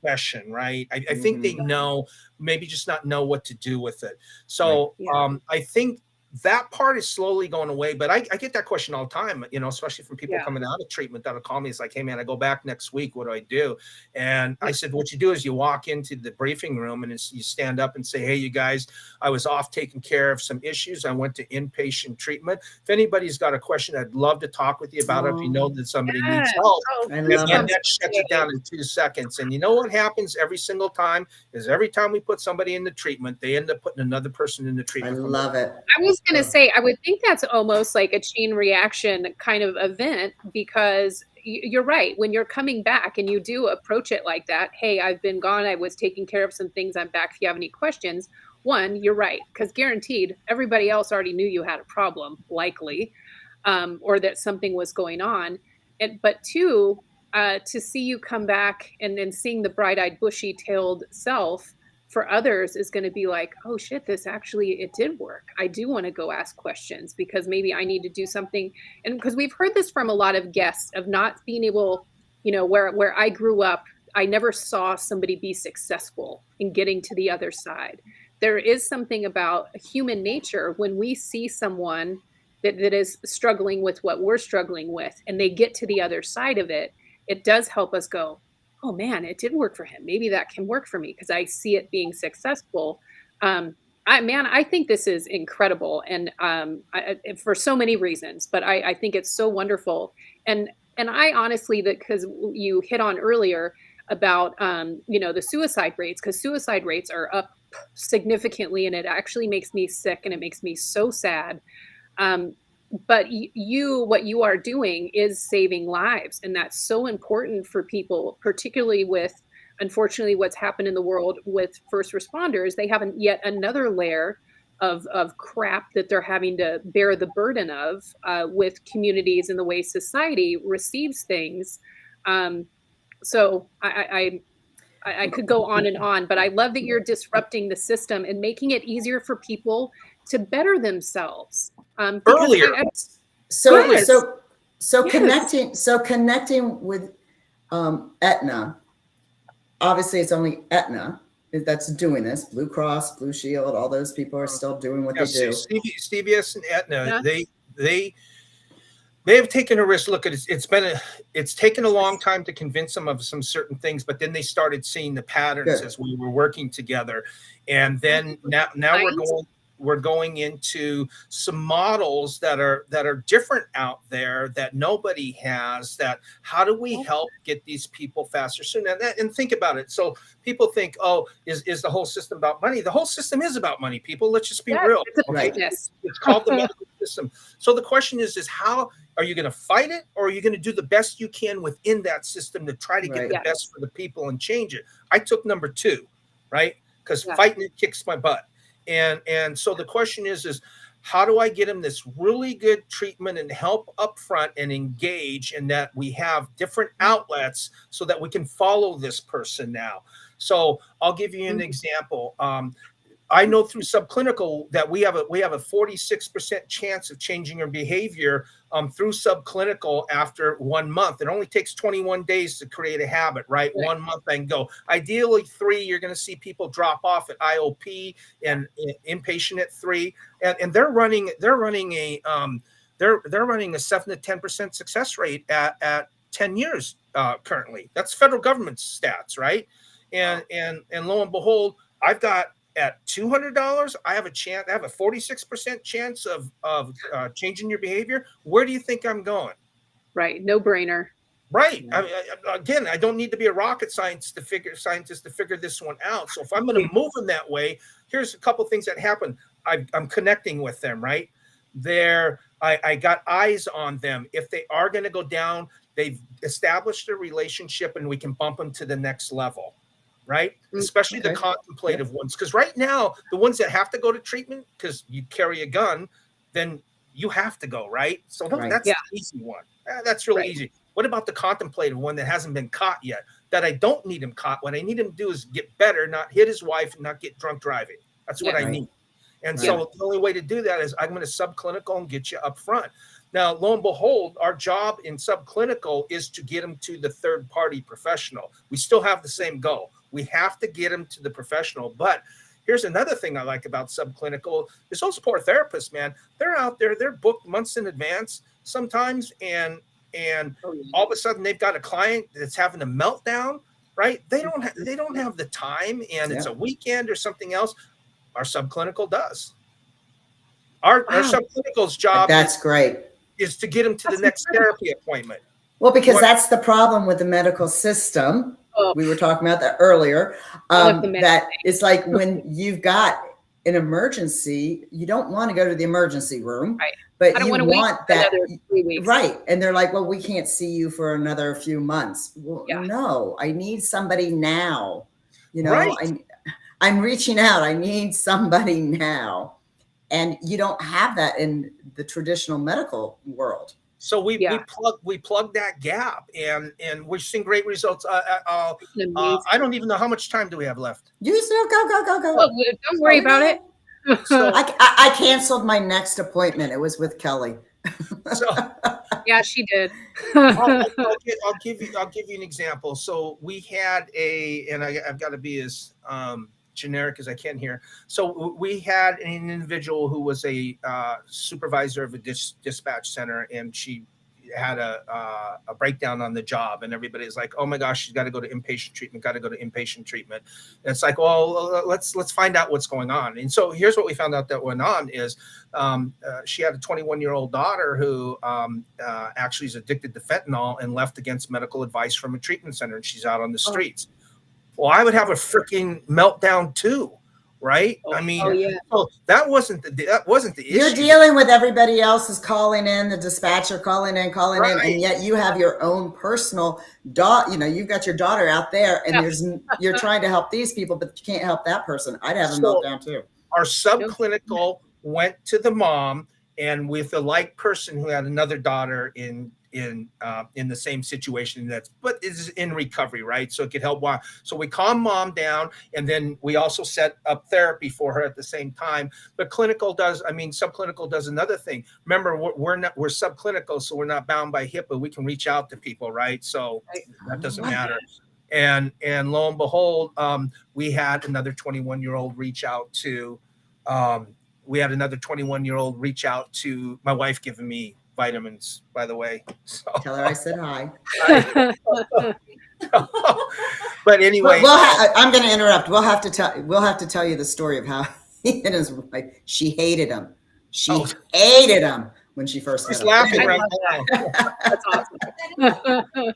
profession, right? I think they know, maybe just not know what to do with it. So I think that part is slowly going away. But I get that question all the time, you know, especially from people Yeah. coming out of treatment that'll call me. It's like, hey man, I go back next week. What do I do? And I said, what you do is you walk into the briefing room and you stand up and say, hey, you guys, I was off taking care of some issues. I went to inpatient treatment. If anybody's got a question, I'd love to talk with you about it. If you know that somebody needs Yes. help. Oh, I And love it. that shuts it down in 2 seconds. And you know what happens every single time is every time we put somebody in the treatment, they end up putting another person in the I treatment. love it. I was going to say, I would think that's almost like a chain reaction kind of event, because you're right. When you're coming back and you do approach it like that, hey, I've been gone. I was taking care of some things. I'm back. If you have any questions, one, you're right. Because guaranteed, everybody else already knew you had a problem, likely, or that something was going on. But two, to see you come back and then seeing the bright-eyed, bushy-tailed self for others is going to be like, oh shit, this actually, it did work. I do want to go ask questions because maybe I need to do something. And because we've heard this from a lot of guests of not being able, you know, where I grew up, I never saw somebody be successful in getting to the other side. There is something about human nature when we see someone that is struggling with what we're struggling with and they get to the other side of it, it does help us go, oh man, it did work for him. Maybe that can work for me because I see it being successful. I think this is incredible, and for so many reasons. But I think it's so wonderful, and I honestly, that because you hit on earlier about you know, the suicide rates, because suicide rates are up significantly, and it actually makes me sick, and it makes me so sad. But what you are doing is saving lives. And that's so important for people, particularly with, unfortunately, what's happened in the world with first responders. They have yet another layer of crap that they're having to bear the burden of with communities and the way society receives things. So I could go on and on, but I love that you're disrupting the system and making it easier for people to better themselves. Earlier. Yes. So Yes. connecting with Aetna. Obviously, it's only Aetna that's doing this. Blue Cross, Blue Shield, all those people are still doing what they do. CVS and Aetna, Yeah. they have taken a risk. Look at it. It's taken a long time to convince them of some certain things, but then they started seeing the patterns Good. as we were working together. And then now we're going into some models that are different out there that nobody has. That how do we help get these people faster soon? And think about it. So people think, oh, is the whole system about money? The whole system is about money, people. Let's just be real. It's a Okay? business. It's called the medical system. So the question is how are you going to fight it, or are you going to do the best you can within that system to try to get the best for the people and change it? I took number 2, right? Because fighting it kicks my butt. And so the question is how do I get them this really good treatment and help up front and engage, and that we have different outlets so that we can follow this person now. So I'll give you an example. I know through subclinical that we have a 46% chance of changing your behavior through subclinical after 1 month. It only takes 21 days to create a habit, right? 1 month and go. Ideally 3, you're going to see people drop off at IOP and inpatient at 3, and they're running a 7 to 10% success rate at 10 years currently. That's federal government stats, right? And lo and behold, I've got at $200, I have a 46% chance of changing your behavior. Where do you think I'm going? Right. No brainer. Right. Again, I don't need to be a rocket scientist to figure this one out. So if I'm going to move them that way, here's a couple things that happen. I'm connecting with them, right? I got eyes on them. If they are going to go down, they've established a relationship and we can bump them to the next level. Right? Especially the contemplative ones. Because right now, the ones that have to go to treatment because you carry a gun, then you have to go, right? So that's the easy one. That's really easy. What about the contemplative one that hasn't been caught yet? That I don't need him caught. What I need him to do is get better, not hit his wife, and not get drunk driving. That's what I need. And so the only way to do that is I'm going to subclinical and get you up front. Now, lo and behold, our job in subclinical is to get them to the third-party professional. We still have the same goal. We have to get them to the professional, but here's another thing I like about subclinical is those poor therapists, man. They're out there, they're booked months in advance sometimes, and all of a sudden they've got a client that's having a meltdown, right? They don't have the time, and it's a weekend or something else. Our subclinical does. Our subclinical's job is to get them to the next therapy appointment. Well, because that's the problem with the medical system. We were talking about that earlier. That it's like when you've got an emergency, you don't want to go to the emergency room, but you want that, 3 weeks. right? And they're like, well, we can't see you for another few months. Well, no, I need somebody now. You know, I'm reaching out. I need somebody now. And you don't have that in the traditional medical world. So we plug that gap, and we've seen great results. I don't even know how much time do we have left. You still go. Well, don't worry about it. So I canceled my next appointment. It was with Kelly. So yeah, she did. I'll give you an example. So we had and I've got to be as generic as I can here. So we had an individual who was a supervisor of a dispatch center, and she had a breakdown on the job, and everybody's like, oh my gosh, she's got to go to inpatient treatment, And it's like, well, let's find out what's going on. And so here's what we found out that went on is she had a 21-year-old daughter who actually is addicted to fentanyl and left against medical advice from a treatment center, and she's out on the streets. Well, I would have a freaking meltdown too, right? I mean, so that wasn't the issue. You're dealing with everybody else is calling in, the dispatcher calling in, and yet you have your own personal daughter. You know, you've got your daughter out there, and you're trying to help these people, but you can't help that person. I'd have a meltdown too. Our subclinical went to the mom, and with a like person who had another daughter in the same situation but is in recovery, right? So it could help. So we calm mom down, and then we also set up therapy for her at the same time. But subclinical does another thing. Remember, we're subclinical, so we're not bound by HIPAA. We can reach out to people, right? So that doesn't matter. And lo and behold, we had another 21-year-old reach out to. We had another 21-year-old reach out to my wife, giving me vitamins, by the way. So, tell her I said hi. But anyway, I'm going to interrupt. We'll have to tell you the story of how he and his wife. She hated him. She hated him when she first met him. She's laughing right now. That's awesome.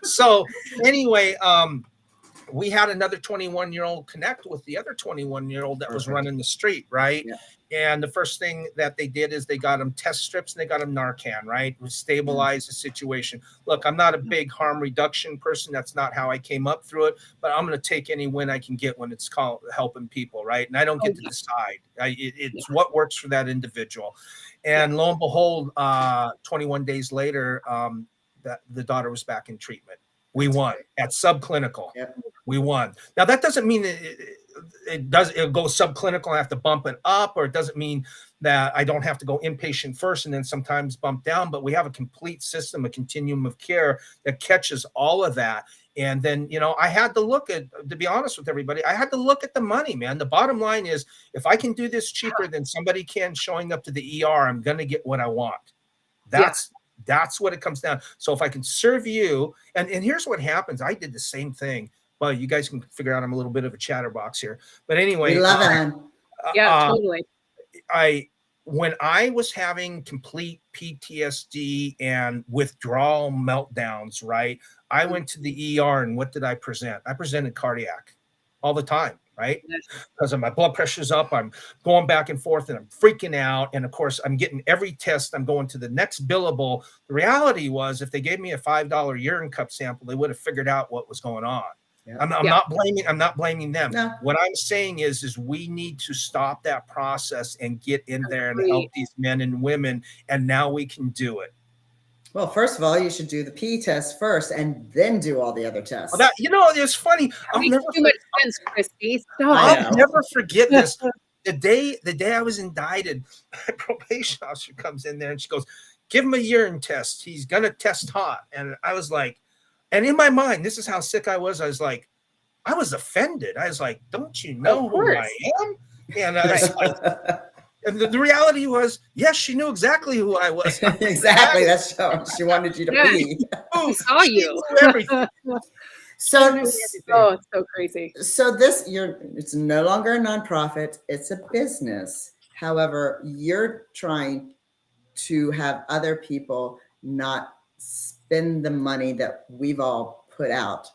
So anyway, we had another 21-year-old connect with the other 21-year-old that was running the street, right? Yeah. And the first thing that they did is they got him test strips and they got him Narcan, right? To stabilize the situation. Look, I'm not a big harm reduction person. That's not how I came up through it, but I'm going to take any win I can get when it's called helping people, right? And I don't get to decide. It's what works for that individual. And lo and behold, 21 days later, the daughter was back in treatment. We won at subclinical. Yep. We won. Now that doesn't mean it goes subclinical and I have to bump it up, or it doesn't mean that I don't have to go inpatient first and then sometimes bump down, but we have a complete system, a continuum of care that catches all of that. And then, I had to look to be honest with everybody, I had to look at the money, man. The bottom line is, if I can do this cheaper than somebody can showing up to the ER, I'm going to get what I want. That's what it comes down. So if I can serve you, and here's what happens. I did the same thing. Well, you guys can figure out I'm a little bit of a chatterbox here. But anyway. We love it. Totally. When I was having complete PTSD and withdrawal meltdowns, right, I went to the ER, and what did I present? I presented cardiac all the time. Right? Because my blood pressure's up, I'm going back and forth and I'm freaking out. And of course, I'm getting every test. I'm going to the next billable. The reality was, if they gave me a $5 urine cup sample, they would have figured out what was going on. Yeah. I'm not blaming them. No. What I'm saying is we need to stop that process and get in there and help these men and women. And now we can do it. Well, first of all, you should do the P test first and then do all the other tests. Well, it's funny. I'll never forget this. The day I was indicted, my probation officer comes in there and she goes, give him a urine test. He's going to test hot. And I was like, and in my mind, this is how sick I was. I was like, I was offended. I was like, don't you Of know who I course. am? And I was like, and the reality was, yes, she knew exactly who I was. Exactly. That's how she wanted you to Yeah. be. I saw She you. knew everything. She So, knew everything. Oh, it's so crazy. so it's no longer a nonprofit, it's a business. However, you're trying to have other people not spend the money that we've all put out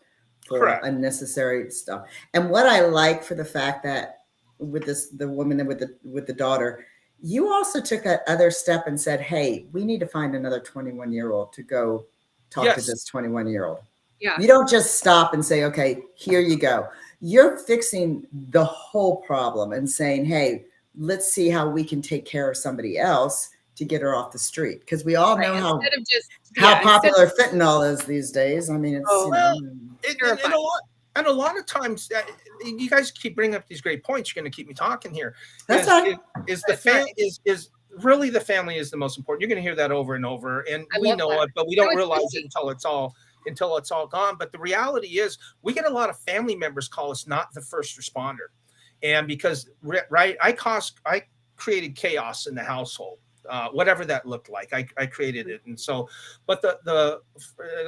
for Correct. unnecessary stuff. And what I like for the fact that with the woman and with the daughter, you also took that other step and said, hey, we need to find another 21-year-old to go talk to Yes. this 21-year-old. Yeah. You don't just stop and say, okay, here you go. You're fixing the whole problem and saying, hey, let's see how we can take care of somebody else to get her off the street. Because we all know Right. how Instead of just popular fentanyl is these days. I mean, it's, Oh, you Well, know. and a lot of times, you guys keep bringing up these great points. You're going to keep me talking here. That's right. Is really the family is the most important. You're going to hear that over and over, and I we love know that. it, but we don't it's realize easy. it until it's all gone. But the reality is, we get a lot of family members call us not the first responder, and because right, I created chaos in the household. Whatever that looked like, I created it. And so, but the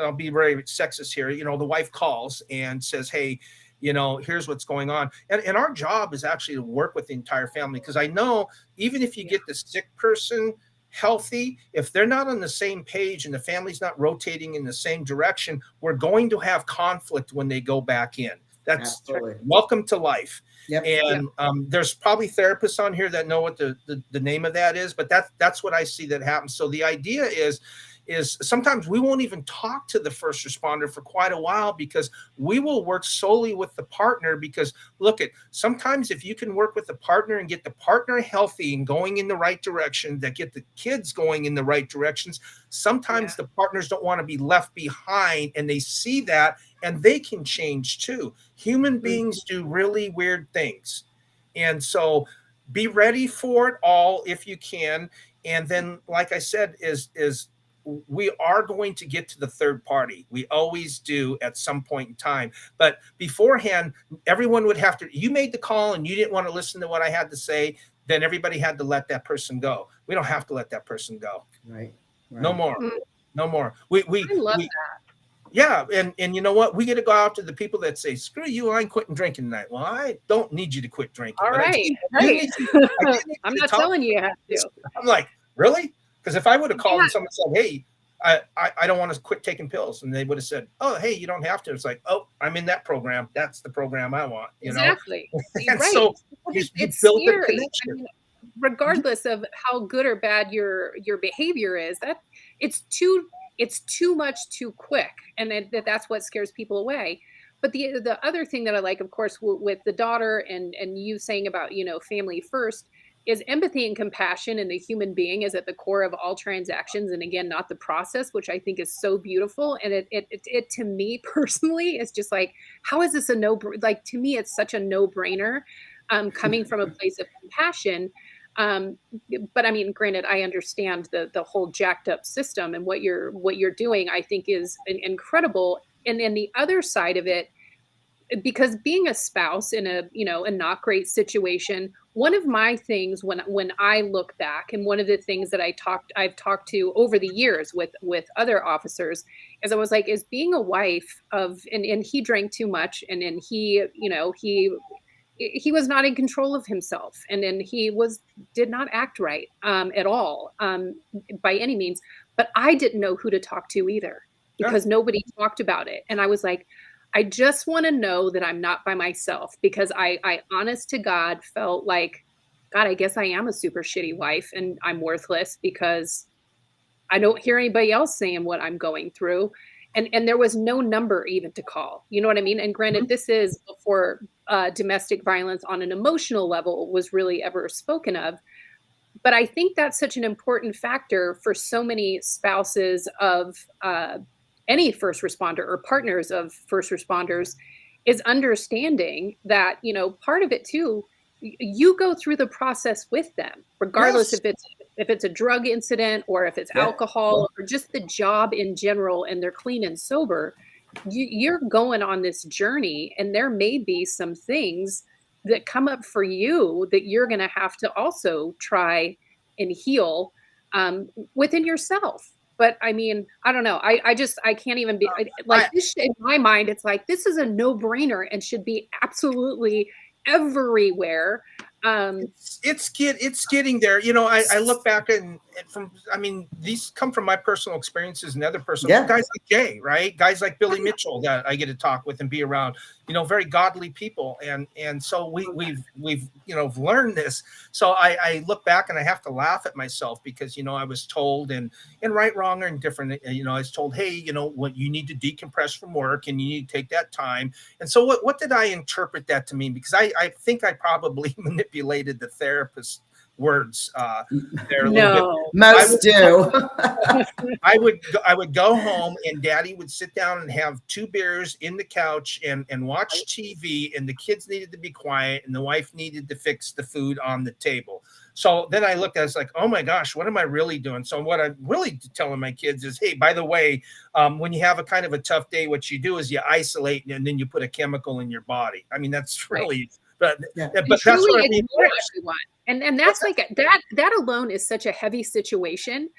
I'll be very sexist here. You know, the wife calls and says, hey, you know, here's what's going on. And our job is actually to work with the entire family. Because I know even if you get the sick person healthy, if they're not on the same page and the family's not rotating in the same direction, we're going to have conflict when they go back in. That's Absolutely. welcome to life. Yep. And there's probably therapists on here that know what the name of that is, but that's what I see that happens. So the idea is sometimes we won't even talk to the first responder for quite a while because we will work solely with the partner. Because look, sometimes if you can work with the partner and get the partner healthy and going in the right direction, that get the kids going in the right directions, sometimes the partners don't want to be left behind, and they see that and they can change too. Human beings do really weird things. And so be ready for it all if you can. And then, like I said, is we are going to get to the third party. We always do at some point in time. But beforehand, everyone would have to, you made the call and you didn't want to listen to what I had to say, then everybody had to let that person go. We don't have to let that person go. Right. No more. Mm. No more. I love that. Yeah, and you know what? We get to go out to the people that say, "Screw you, I'm quitting drinking tonight." Well, I don't need you to quit drinking. All but right. I'm not telling you have to. I'm like, really? Because if I would have called and someone said, "Hey, I don't want to quit taking pills," and they would have said, "Oh, hey, you don't have to." It's like, "Oh, I'm in that program. That's the program I want." You Exactly. know. And Right. so It's you build a scary. connection. I mean, regardless of how good or bad your behavior is, that it's too much too quick, and that's what scares people away. But the other thing that I like, of course, with the daughter and you saying about family first, is empathy and compassion, and the human being is at the core of all transactions, and again, not the process, which I think is so beautiful. And it to me personally is just like, how is this a like, to me it's such a no-brainer, coming from a place of compassion. But I mean, granted, I understand the whole jacked up system, and what you're doing, I think, is incredible. And then the other side of it, because being a spouse in a not great situation, one of my things when I look back, and one of the things that I've talked to over the years with other officers, is I was like, is being a wife of, and he drank too much, and then he was not in control of himself, and then did not act right at all, by any means. But I didn't know who to talk to either, because nobody talked about it. And I was like, I just want to know that I'm not by myself, because I honest to God felt like, God, I guess I am a super shitty wife, and I'm worthless because I don't hear anybody else saying what I'm going through. And there was no number even to call. You know what I mean? And granted, this is before domestic violence on an emotional level was really ever spoken of. But I think that's such an important factor for so many spouses of any first responder, or partners of first responders, is understanding that, part of it too, you go through the process with them, regardless if it's a drug incident, or if it's alcohol, or just the job in general, and they're clean and sober. you're going on this journey, and there may be some things that come up for you that you're going to have to also try and heal within yourself. But I mean, I don't know. I can't even be like I, this. In my mind, it's like this is a no-brainer and should be absolutely everywhere. Um, it's getting there. You know, I look back and from, I mean, these come from my personal experiences and other personal Yeah. guys like Jay, right? Guys like Billy Mitchell that I get to talk with and be around, you know, very godly people. And so we've, you know, learned this. So I look back and I have to laugh at myself because, you know, I was told and right, wrong, or indifferent, you know, I was told, hey, you know, what you need to decompress from work and you need to take that time. And so what did I interpret that to mean? Because I think I probably manipulated the therapist words there a little bit. no. Most do. I would go home and daddy would sit down and have 2 beers in the couch and watch TV, and the kids needed to be quiet and the wife needed to fix the food on the table. So then I looked at it, I was like, oh my gosh, what am I really doing? So what I'm really telling my kids is, hey, by the way, when you have a kind of a tough day, what you do is you isolate and then you put a chemical in your body. I mean, that's really, but, Yeah. but You that's truly what I mean. ignore everyone. And that's like that alone is such a heavy situation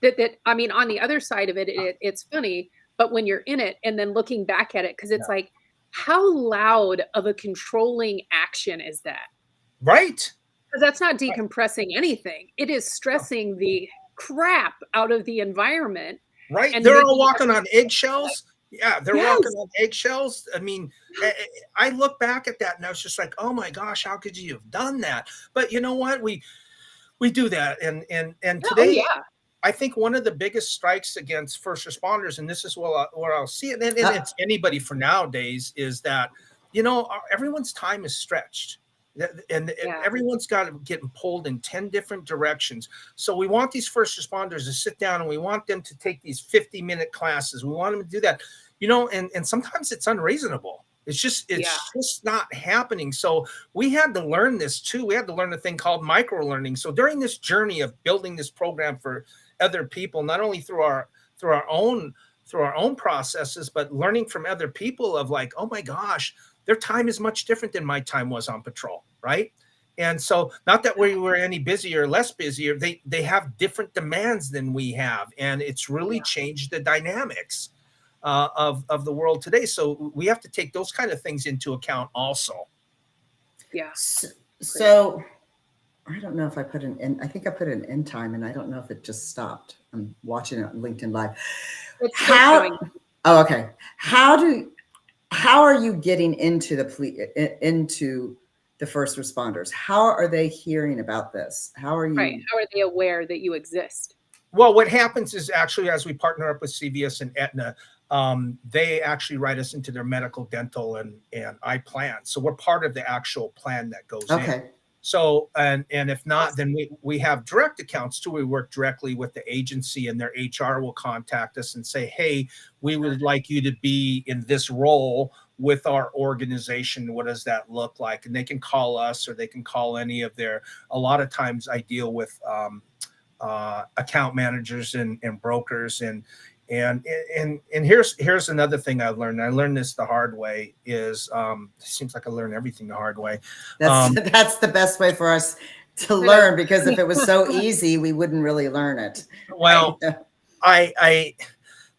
that I mean, on the other side of it, it's funny, but when you're in it and then looking back at it, because it's like, how loud of a controlling action is that? Right. Because that's not decompressing anything. It is stressing the crap out of the environment. Right. And They're all making walking on everything eggshells. Yeah, they're yes. walking on eggshells. I mean, I look back at that and I was just like, oh my gosh, how could you have done that? But you know what? We do that. And Oh today, yeah. I think one of the biggest strikes against first responders, and this is where I'll see it, and it's anybody for nowadays, is that, you know, everyone's time is stretched. And Yeah. everyone's got to getting pulled in 10 different directions. So we want these first responders to sit down and we want them to take these 50-minute classes. We want them to do that, you know, and sometimes it's unreasonable. It's just not happening. So we had to learn this too. We had to learn a thing called micro learning. So during this journey of building this program for other people, not only through our own processes, but learning from other people of like, oh my gosh, their time is much different than my time was on patrol, right? And so not that we were any busier or less busier, they have different demands than we have. And it's really changed the dynamics of the world today. So we have to take those kind of things into account also. Yeah. So I don't know if I put an end. I think I put an end time, and I don't know if it just stopped. I'm watching it on LinkedIn Live. It's still showing. Oh, okay. How are you getting into into the first responders? How are they hearing about this? How are you? Right. How are they aware that you exist? Well, what happens is actually as we partner up with CVS and Aetna, they actually write us into their medical, dental, and eye plan. So we're part of the actual plan that goes in. So, and if not, then we have direct accounts too. We work directly with the agency and their HR will contact us and say, hey, we would like you to be in this role with our organization. What does that look like? And they can call us or they can call any of a lot of times I deal with account managers and brokers and here's another thing I've learned. I learned this the hard way is it seems like I learn everything the hard way. That's the best way for us to learn, because if it was so easy, we wouldn't really learn it. Well,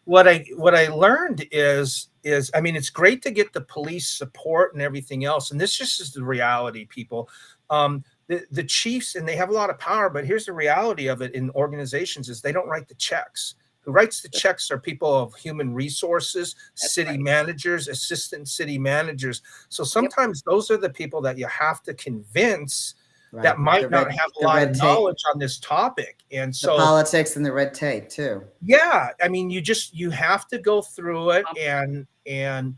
what I learned is I mean, it's great to get the police support and everything else. And this just is the reality, people. The chiefs, and they have a lot of power, but here's the reality of it in organizations is they don't write the checks. Who writes the checks are people of human resources, city managers, assistant city managers. So sometimes those are the people that you have to convince that might not have a lot of knowledge on this topic. And so the politics and the red tape too. Yeah. I mean, you have to go through it and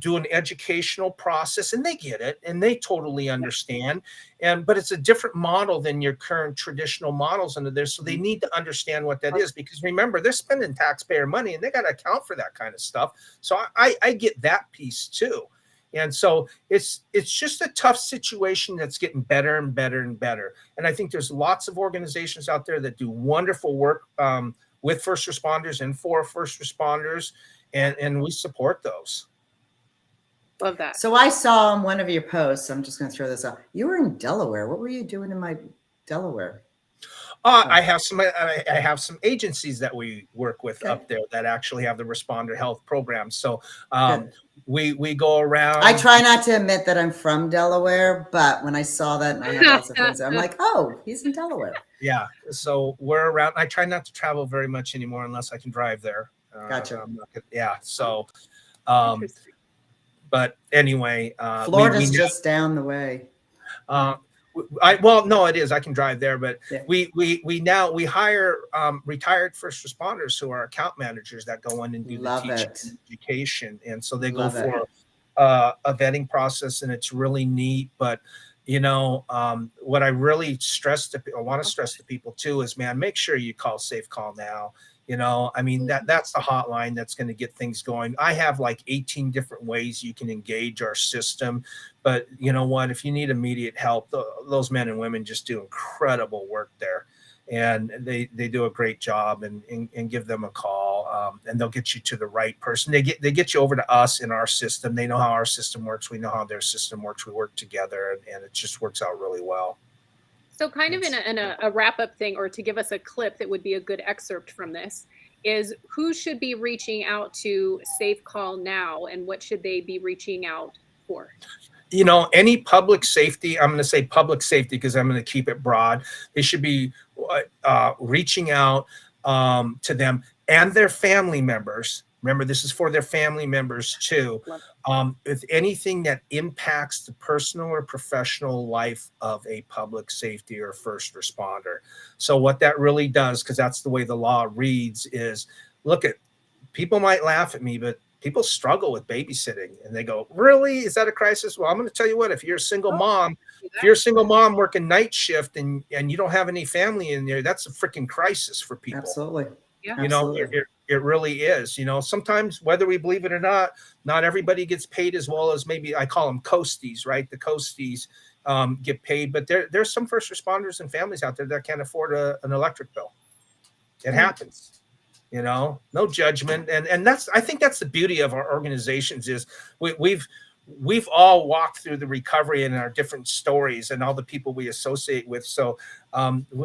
do an educational process, and they get it and they totally understand. But it's a different model than your current traditional models under there. So they need to understand what that is, because remember, they're spending taxpayer money and they got to account for that kind of stuff. So I get that piece too. And so it's just a tough situation that's getting better and better and better. And I think there's lots of organizations out there that do wonderful work with first responders and for first responders. and we support those. Love that. So I saw on one of your posts, I'm just going to throw this out. You were in Delaware. What were you doing in my Delaware? I have some agencies that we work with Okay. up there that actually have the responder health programs. So Good. we go around. I try not to admit that I'm from Delaware, but when I saw that, and I have lots of friends there, I'm like, oh, he's in Delaware. Yeah. So we're around. I try not to travel very much anymore unless I can drive there. Gotcha. Yeah. So, Interesting. but anyway, Florida's just down the way. Well, no, it is. I can drive there, but Yeah. we hire retired first responders who are account managers that go in and do Love the teaching it. and education, and so they Love go it. for a vetting process, and it's really neat. But you know, what I really want to stress to people too is, man, make sure you call Safe Call Now. You know, I mean, that's the hotline that's going to get things going. I have like 18 different ways you can engage our system. But you know what? If you need immediate help, those men and women just do incredible work there. And they do a great job, and give them a call, and they'll get you to the right person. They get you over to us in our system. They know how our system works. We know how their system works. We work together, and it just works out really well. So kind of in a wrap-up thing, or to give us a clip that would be a good excerpt from this, is who should be reaching out to Safe Call Now, and what should they be reaching out for? You know, any public safety, I'm going to say public safety because I'm going to keep it broad. They should be reaching out to them and their family members. Remember, this is for their family members too. With anything that impacts the personal or professional life of a public safety or first responder. So what that really does, because that's the way the law reads, is look at, people might laugh at me, but people struggle with babysitting, and they go, really? Is that a crisis? Well, I'm going to tell you what, if you're a single mom, working night shift and you don't have any family in there, that's a freaking crisis for people. Absolutely. Yeah. You know, it really is. You know, sometimes, whether we believe it or not everybody gets paid as well as, maybe I call them coasties, right? The coasties get paid, but there's some first responders and families out there that can't afford an electric bill. It happens. You know, no judgment. And I think that's the beauty of our organizations is we've all walked through the recovery in our different stories and all the people we associate with. So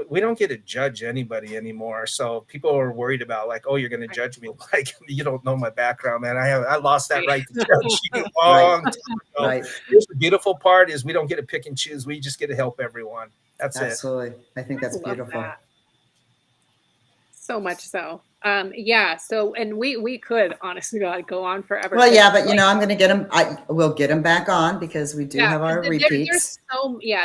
we don't get to judge anybody anymore. So people are worried about, like, oh, you're going to judge me. Like, you don't know my background, man. I lost that right to judge you long time ago. Right. Here's the beautiful part is we don't get to pick and choose. We just get to help everyone. That's Absolutely. I think that's love beautiful. that. So much so. Yeah. So, and we could honestly go on forever. Well, yeah, but you know, I'm going to get him. We'll get him back on because we do have our repeats.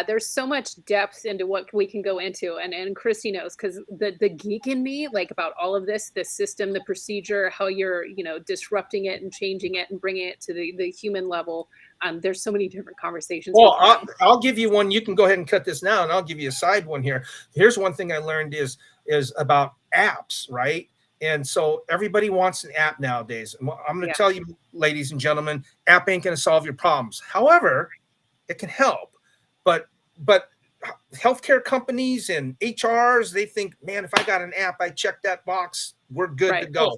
There's so much depth into what we can go into, and Christy knows, because the geek in me, like, about all of this system, the procedure, how you're, you know, disrupting it and changing it and bringing it to the human level. There's so many different conversations. Well, I'll give you one. You can go ahead and cut this now, and I'll give you a side one here. Here's one thing I learned is about apps, right? And so everybody wants an app nowadays. And I'm going to tell you, ladies and gentlemen, app ain't going to solve your problems. However, it can help. But healthcare companies and HRs, they think, man, if I got an app, I check that box, we're good to go.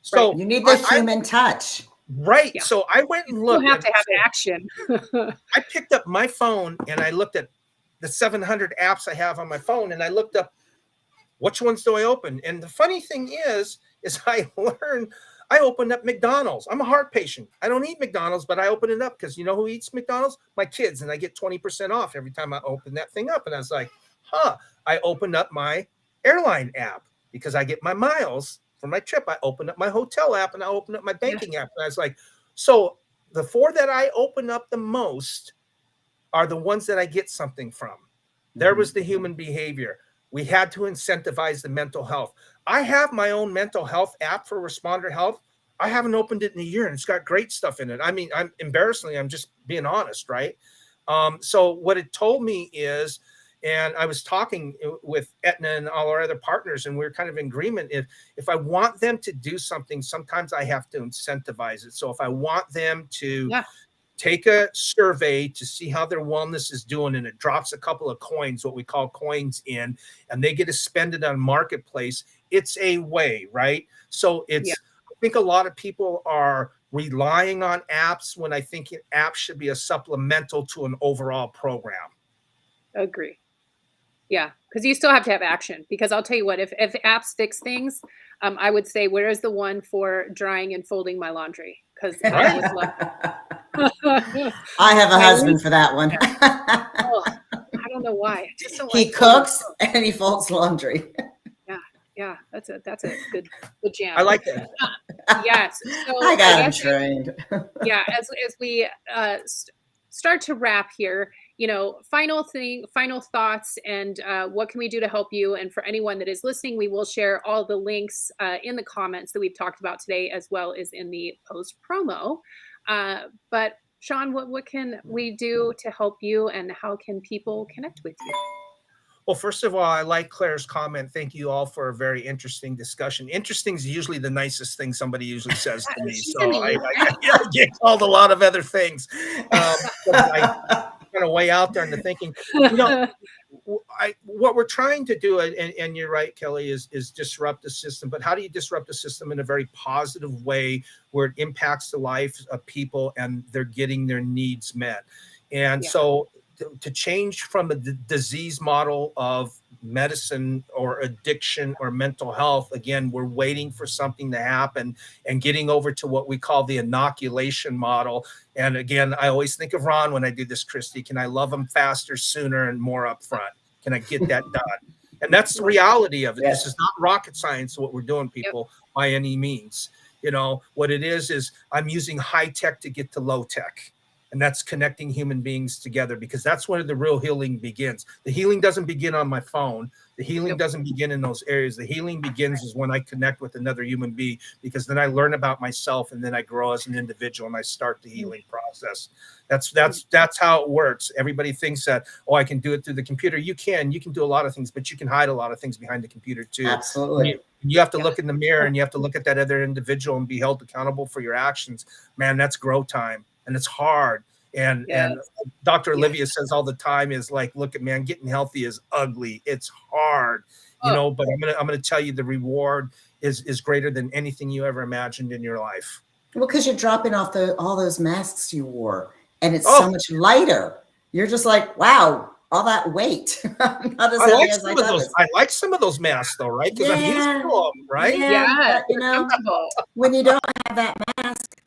So you need the human touch. Right. Yeah. So I went and looked. You have to have action. I picked up my phone and I looked at the 700 apps I have on my phone, and I looked up, which ones do I open? And the funny thing is I opened up McDonald's. I'm a heart patient. I don't eat McDonald's, but I open it up because you know who eats McDonald's? My kids. And I get 20% off every time I open that thing up. And I was like, I opened up my airline app because I get my miles for my trip. I opened up my hotel app and I opened up my banking app. And I was like, so the 4 that I open up the most are the ones that I get something from. There was the human behavior. We had to incentivize the mental health. I have my own mental health app for responder health. I haven't opened it in a year, and it's got great stuff in it. I mean, I'm just being honest, right? So what it told me is, and I was talking with Aetna and all our other partners, and we were kind of in agreement. If I want them to do something, sometimes I have to incentivize it. So if I want them to take a survey to see how their wellness is doing, and it drops a couple of coins, what we call coins in, and they get to spend it on marketplace, it's a way, right? So it's think a lot of people are relying on apps when I think apps should be a supplemental to an overall program. Agree. Yeah, because you still have to have action. Because I'll tell you what, if apps fix things, I would say, where's the one for drying and folding my laundry? Because I would love that. I have a My husband least- for that one. oh, I don't know why. I just don't He like folding cooks and he folds laundry. Yeah, that's a good jam. I like that. Yes. So I got him guess trained. yeah, as we start to wrap here, final thoughts, and what can we do to help you? And for anyone that is listening, we will share all the links in the comments that we've talked about today, as well as in the post promo. But Sean, what can we do to help you, and how can people connect with you? Well, first of all, I like Claire's comment. Thank you all for a very interesting discussion. Interesting is usually the nicest thing somebody usually says to me. So I get called a lot of other things. I kind of way out there in the thinking. What we're trying to do, and you're right, Kelly, is disrupt the system. But how do you disrupt the system in a very positive way where it impacts the lives of people and they're getting their needs met? And so to change from a disease model of medicine or addiction or mental health, again, we're waiting for something to happen and getting over to what we call the inoculation model. And again, I always think of Ron when I do this, Christy. Can I love them faster, sooner, and more upfront? Can I get that done? And that's the reality of it. Yes. This is not rocket science, what we're doing, people, by any means. What it is I'm using high tech to get to low tech. And that's connecting human beings together, because that's where the real healing begins. The healing doesn't begin on my phone. The healing doesn't begin in those areas. The healing begins is when I connect with another human being, because then I learn about myself, and then I grow as an individual, and I start the healing process. That's how it works. Everybody thinks that, I can do it through the computer. You can do a lot of things, but you can hide a lot of things behind the computer too. Absolutely. You have to look in the mirror, and you have to look at that other individual and be held accountable for your actions. Man, that's grow time. And it's hard. And Dr. Olivia says all the time is like, look at, man, getting healthy is ugly. It's hard, but I'm gonna tell you, the reward is greater than anything you ever imagined in your life. Well, because you're dropping off all those masks you wore, and it's so much lighter. You're just like, wow, all that weight. Not as heavy as I thought. I like some of those masks though, right? Because I'm used to them, right? Yeah, but, when you don't have that mask,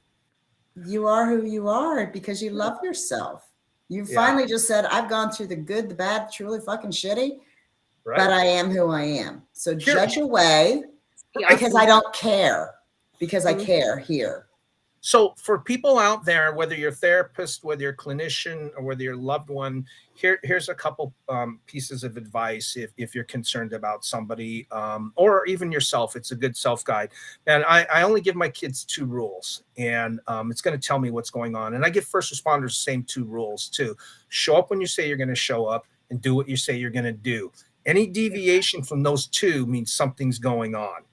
you are who you are because you love yourself. You finally just said, I've gone through the good, the bad, truly fucking shitty, but I am who I am. So judge away because I don't care, because I care here. So for people out there, whether you're a therapist, whether you're a clinician, or whether you're a loved one, here's a couple pieces of advice if you're concerned about somebody or even yourself. It's a good self-guide. And I only give my kids 2 rules, and it's going to tell me what's going on. And I give first responders the same 2 rules too. Show up when you say you're going to show up, and do what you say you're going to do. Any deviation from those 2 means something's going on.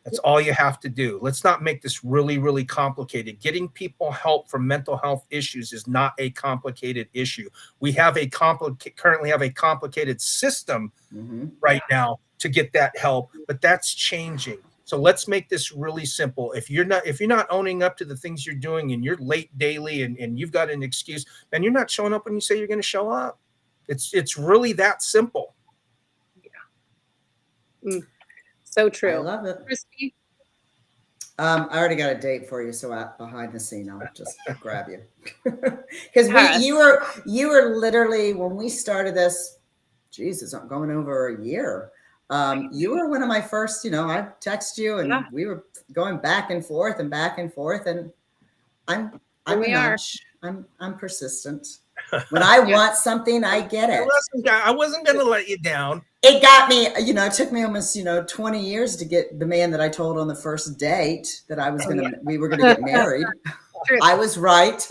That's all you have to do. Let's not make this really, really complicated. Getting people help for mental health issues is not a complicated issue. We have currently have a complicated system right now to get that help, but that's changing. So let's make this really simple. If you're not owning up to the things you're doing, and you're late daily, and you've got an excuse, then you're not showing up when you say you're going to show up. It's really that simple. Yeah. So true. I love it. Christy? I already got a date for you, so behind the scene, I'll just grab you. Because you were literally, when we started this, Jesus, I'm going over a year. You were one of my first, I texted you, and we were going back and forth, and I'm a nudge. I'm persistent. When I want something, I get it. I wasn't going to let you down. It got me, it took me almost, 20 years to get the man that I told on the first date that we were going to get married. I was right,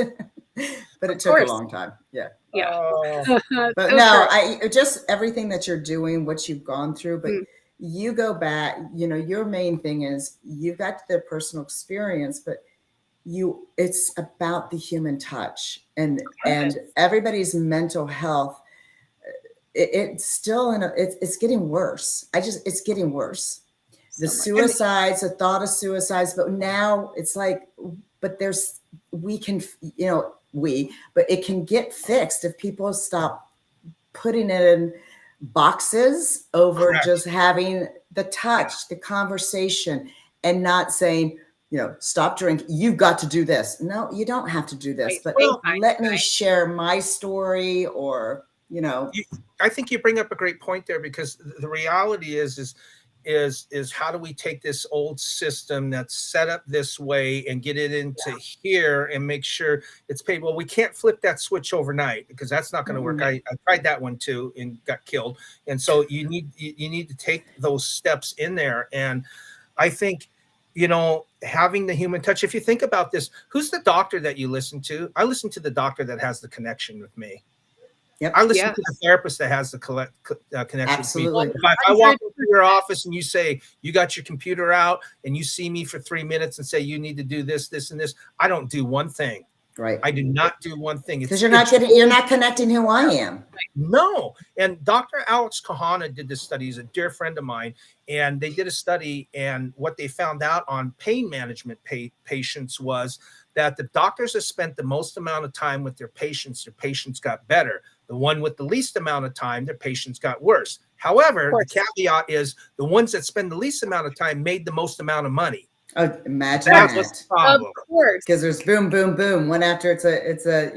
but it took a long time. Yeah. But no, just everything that you're doing, what you've gone through, but you go back, your main thing is you got the personal experience, but it's about the human touch and everybody's mental health. It's still it's getting worse. It's getting worse. the so much. suicides, the thought of suicides, but now it's like, but we can, but it can get fixed if people stop putting it in boxes over Correct. just having the touch, the conversation, and not saying, stop drinking. You've got to do this. No, you don't have to do this, but let me share my story, or, I think you bring up a great point there, because the reality is how do we take this old system that's set up this way and get it into here and make sure it's paid? Well, we can't flip that switch overnight, because that's not going to work. I tried that one too and got killed. And so you need to take those steps in there. And I think, having the human touch, if you think about this, who's the doctor that you listen to? I listen to the doctor that has the connection with me. Yep. I listen to the therapist that has the connection. Absolutely. If I walk into your office and you say, you got your computer out, and you see me for 3 minutes and say, you need to do this, this, and this, I don't do one thing. Right. I do not do one thing. Because you're not connecting who I am. No. And Dr. Alex Kahana did this study. He's a dear friend of mine. And they did a study, and what they found out on pain management patients was that the doctors that spent the most amount of time with their patients got better. The one with the least amount of time, their patients got worse. However, the caveat is the ones that spend the least amount of time made the most amount of money. Oh, imagine that. Of course. Because there's boom, boom, boom. One after it's a.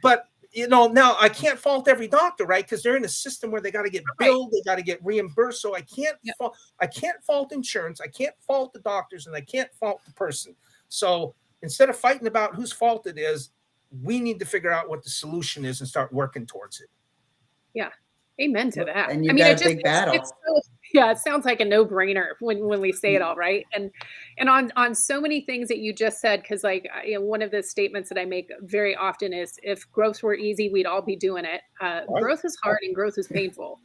But now I can't fault every doctor, right? Because they're in a system where they got to get billed, they got to get reimbursed. So I can't fault insurance, I can't fault the doctors, and I can't fault the person. So instead of fighting about whose fault it is, we need to figure out what the solution is and start working towards it. Yeah. Amen to that. And got a big battle. It sounds like a no-brainer when we say it all, right? And on so many things that you just said, because one of the statements that I make very often is, if growth were easy, we'd all be doing it. Growth is hard and growth is painful.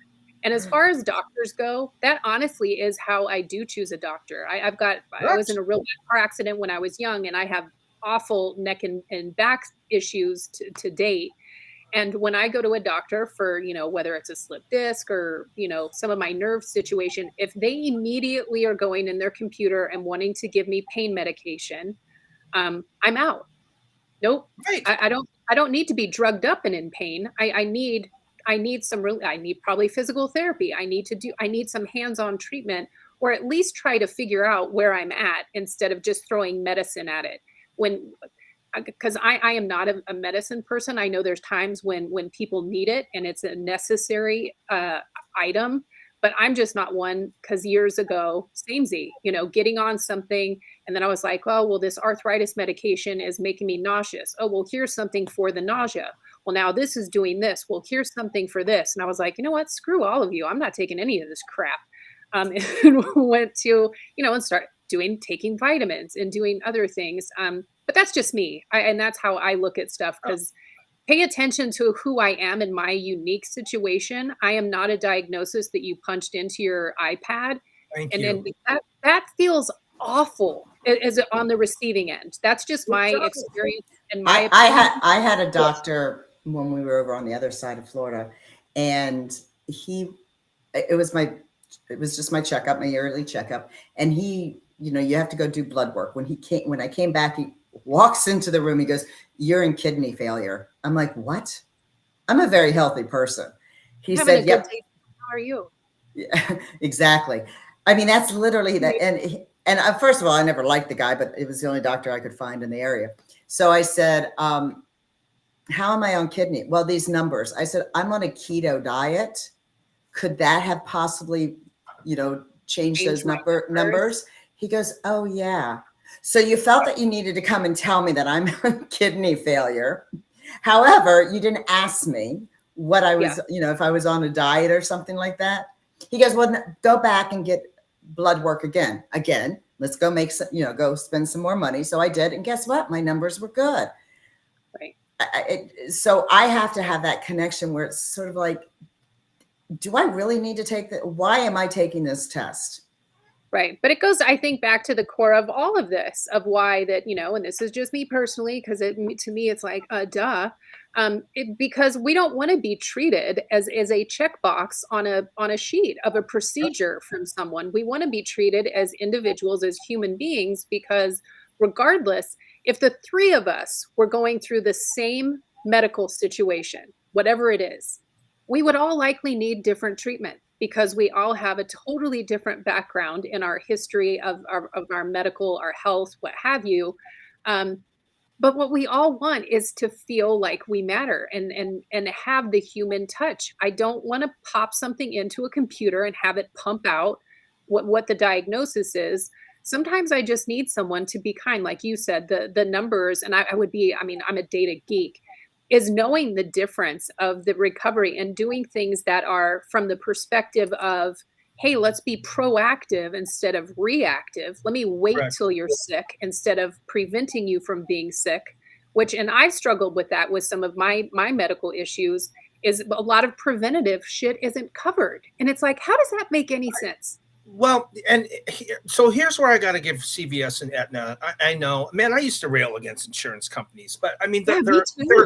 And as far as doctors go, that honestly is how I do choose a doctor. I was in a real bad car accident when I was young, and I have awful neck and back issues to date. And when I go to a doctor for, whether it's a slip disc or, some of my nerve situation, if they immediately are going in their computer and wanting to give me pain medication, I'm out. Nope. Right. I don't need to be drugged up and in pain. I need probably physical therapy. I need some hands-on treatment, or at least try to figure out where I'm at instead of just throwing medicine at it. Because I am not a medicine person. I know there's times when people need it and it's a necessary item, but I'm just not one, because years ago, samey, getting on something, and then I was like, oh, well, this arthritis medication is making me nauseous. Oh, well, here's something for the nausea. Well, now this is doing this. Well, here's something for this. And I was like, you know what? Screw all of you. I'm not taking any of this crap. And went to, and start taking vitamins and doing other things. But that's just me. And that's how I look at stuff, because pay attention to who I am in my unique situation. I am not a diagnosis that you punched into your iPad. Thank you. Then that feels awful as on the receiving end. That's just my experience and my I had a doctor when we were over on the other side of Florida, and it was just my checkup, my yearly checkup. And he, you have to go do blood work. When I came back, he walks into the room. He goes, "You're in kidney failure." I'm like, "What?" I'm a very healthy person. He said, "Yep." How are you? Yeah, exactly. I mean, that's literally that. And first of all, I never liked the guy, but it was the only doctor I could find in the area. So I said, "How am I on kidney?" "Well, these numbers." I said, "I'm on a keto diet. Could that have possibly, changed those numbers?" He goes, "Oh, yeah. So you felt that you needed to come and tell me that I'm on kidney failure. However, you didn't ask me what I was, if I was on a diet or something like that." He goes, "Well, go back and get blood work again. Let's go make some, go spend some more money." So I did. And guess what? My numbers were good. Right. So I have to have that connection where it's sort of like, do I really need to take that? Why am I taking this test? Right. But it goes, I think, back to the core of all of this, of why that, and this is just me personally, because to me, it's like, duh. because we don't want to be treated as a checkbox on a sheet of a procedure from someone. We want to be treated as individuals, as human beings, because regardless, if the three of us were going through the same medical situation, whatever it is, we would all likely need different treatment because we all have a totally different background in our history of our medical, our health, what have you. But what we all want is to feel like we matter and have the human touch. I don't want to pop something into a computer and have it pump out what the diagnosis is. Sometimes I just need someone to be kind, like you said, the numbers, and I would be, I mean, I'm a data geek, is knowing the difference of the recovery and doing things that are from the perspective of, hey, let's be proactive instead of reactive. Let me wait till you're sick instead of preventing you from being sick, and I struggled with that with some of my medical issues, is a lot of preventative shit isn't covered. And it's like, how does that make any sense? Well, and so here's where I got to give CVS and Aetna. I know, man, I used to rail against insurance companies, but I mean, they're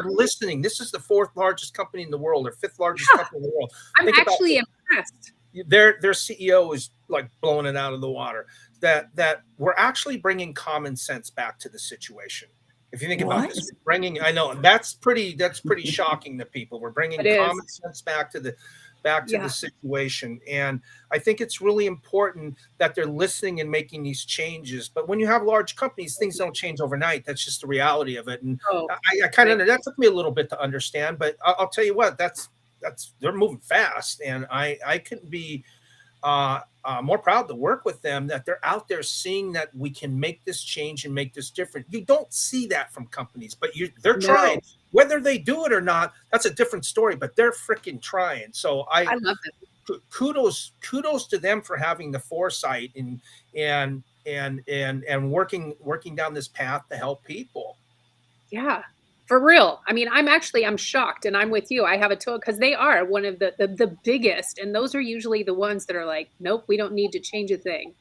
listening. This is the fourth largest company in the world, or fifth largest company in the world. I'm actually impressed. Their CEO is like blowing it out of the water. That we're actually bringing common sense back to the situation. If you think about this, I know that's pretty shocking to people. We're bringing common sense back to the situation. And I think it's really important that they're listening and making these changes. But when you have large companies, things don't change overnight. That's just the reality of it. And I kind of, that took me a little bit to understand, but I'll tell you what, they're moving fast. And I couldn't be more proud to work with them, that they're out there seeing that we can make this change and make this different. You don't see that from companies, but they're trying. Whether they do it or not, that's a different story, but they're freaking trying. So I love it. Kudos to them for having the foresight and working down this path to help people. Yeah, for real. I mean, I'm shocked, and I'm with you. I have a tool, because they are one of the biggest, and those are usually the ones that are like, nope, we don't need to change a thing.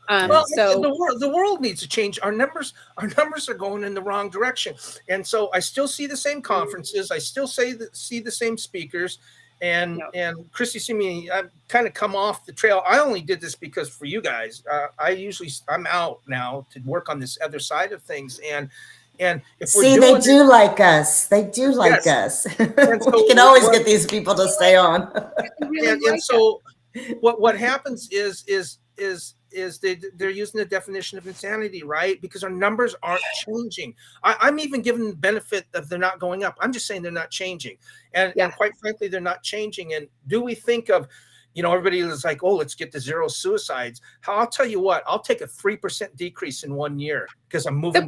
So the world needs to change. Our numbers are going in the wrong direction. And so I still see the same conferences. I still see the same speakers. And Christy, see me, I've kind of come off the trail. I only did this because for you guys, I'm out now to work on this other side of things. And if they do like us. They do like us. We can always get these people to stay on. And so what happens is they're using the definition of insanity, right? Because our numbers aren't changing. I'm even giving the benefit of they're not going up. I'm just saying they're not changing. And quite frankly, they're not changing. And do we think of, everybody is like, oh, let's get to 0 suicides. I'll tell you what, I'll take a 3% decrease in 1 year because I'm moving.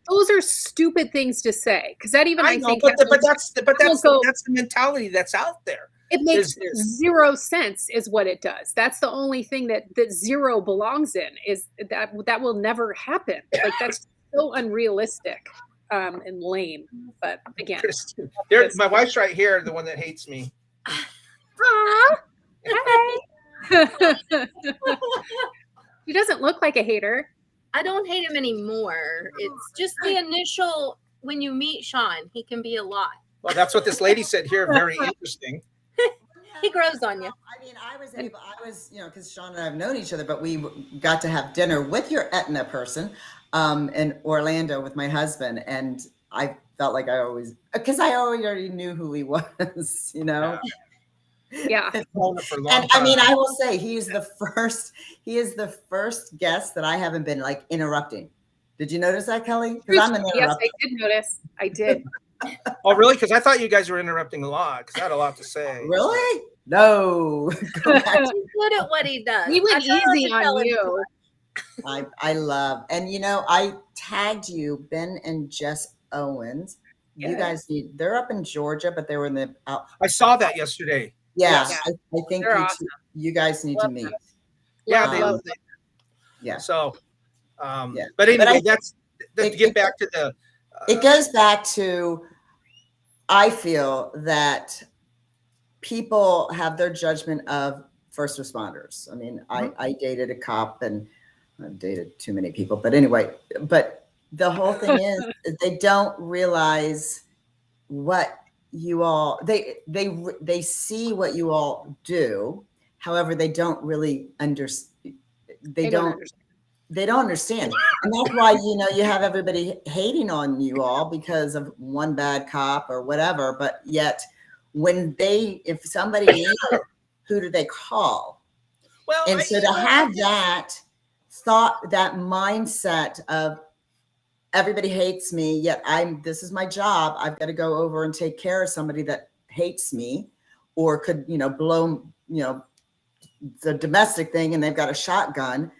Those are stupid things to say. Because that even I think, but that's the mentality that's out there. It makes zero sense is what it does. That's the only thing that zero belongs in, is that will never happen. Like, that's so unrealistic and lame. But again, my wife's right here, the one that hates me. Hi. He doesn't look like a hater. I don't hate him anymore. It's just the initial, when you meet Sean, he can be a lot. Well, that's what this lady said here. Very interesting. He grows on you. I mean, I was, because Sean and I have known each other, but we got to have dinner with your Aetna person in Orlando with my husband. And I felt like because I already knew who he was, Yeah. And I mean, I will say he is the first guest that I haven't been like interrupting. Did you notice that, Kelly? Because I'm an interrupter. Yes, I did notice. I did. Oh, really? Because I thought you guys were interrupting a lot, because I had a lot to say. Really? No. He's good at what he does. He went easy on you. I love, and I tagged you, Ben and Jess Owens. You guys they're up in Georgia, but they were in the out. I saw that yesterday. Yeah, I think you guys need to meet. Yeah, yeah. So, but anyway, that's to get back to the. It goes back to, I feel that people have their judgment of first responders. I mean, I dated a cop, and I've dated too many people, but anyway, but the whole thing is they don't realize what you all, they see what you all do. However, they don't really understand. They don't understand. They don't understand. And that's why, you have everybody hating on you all because of one bad cop or whatever. But yet if somebody needs it, who do they call? Well, And so to have that thought, that mindset of everybody hates me, yet this is my job. I've got to go over and take care of somebody that hates me or could, blow, the domestic thing and they've got a shotgun.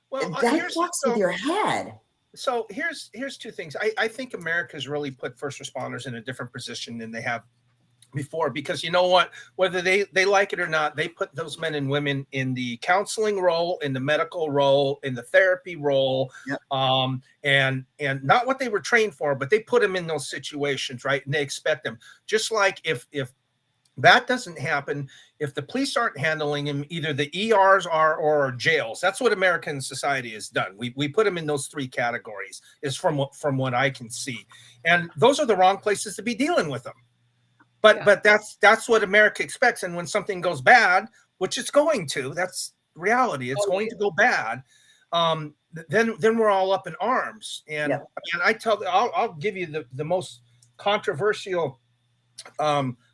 Well, that fucks with your head. So here's two things. I think America's really put first responders in a different position than they have before, because you know what, whether they like it or not, they put those men and women in the counseling role, in the medical role, in the therapy role. Yep. And not what they were trained for, but they put them in those situations, right? And they expect them. Just like if that doesn't happen, if the police aren't handling them, either the ERs are or jails. That's what American society has done. We put them in those three categories, is from what I can see. And those are the wrong places to be dealing with them. But that's what America expects. And when something goes bad, which it's going to, that's reality. It's going to go bad. Then we're all up in arms. And I'll give you the most controversial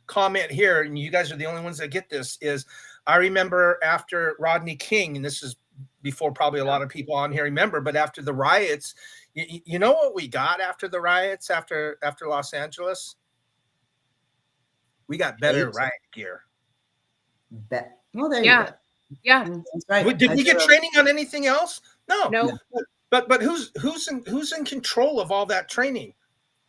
comment here, and you guys are the only ones that get this, is I remember after Rodney King, and this is before probably a lot of people on here remember, but after the riots, you know what we got after the riots, after Los Angeles? We got better riot gear. Well, there you go. Yeah. That's right. Did we get training on anything else? No. No. But who's in control of all that training?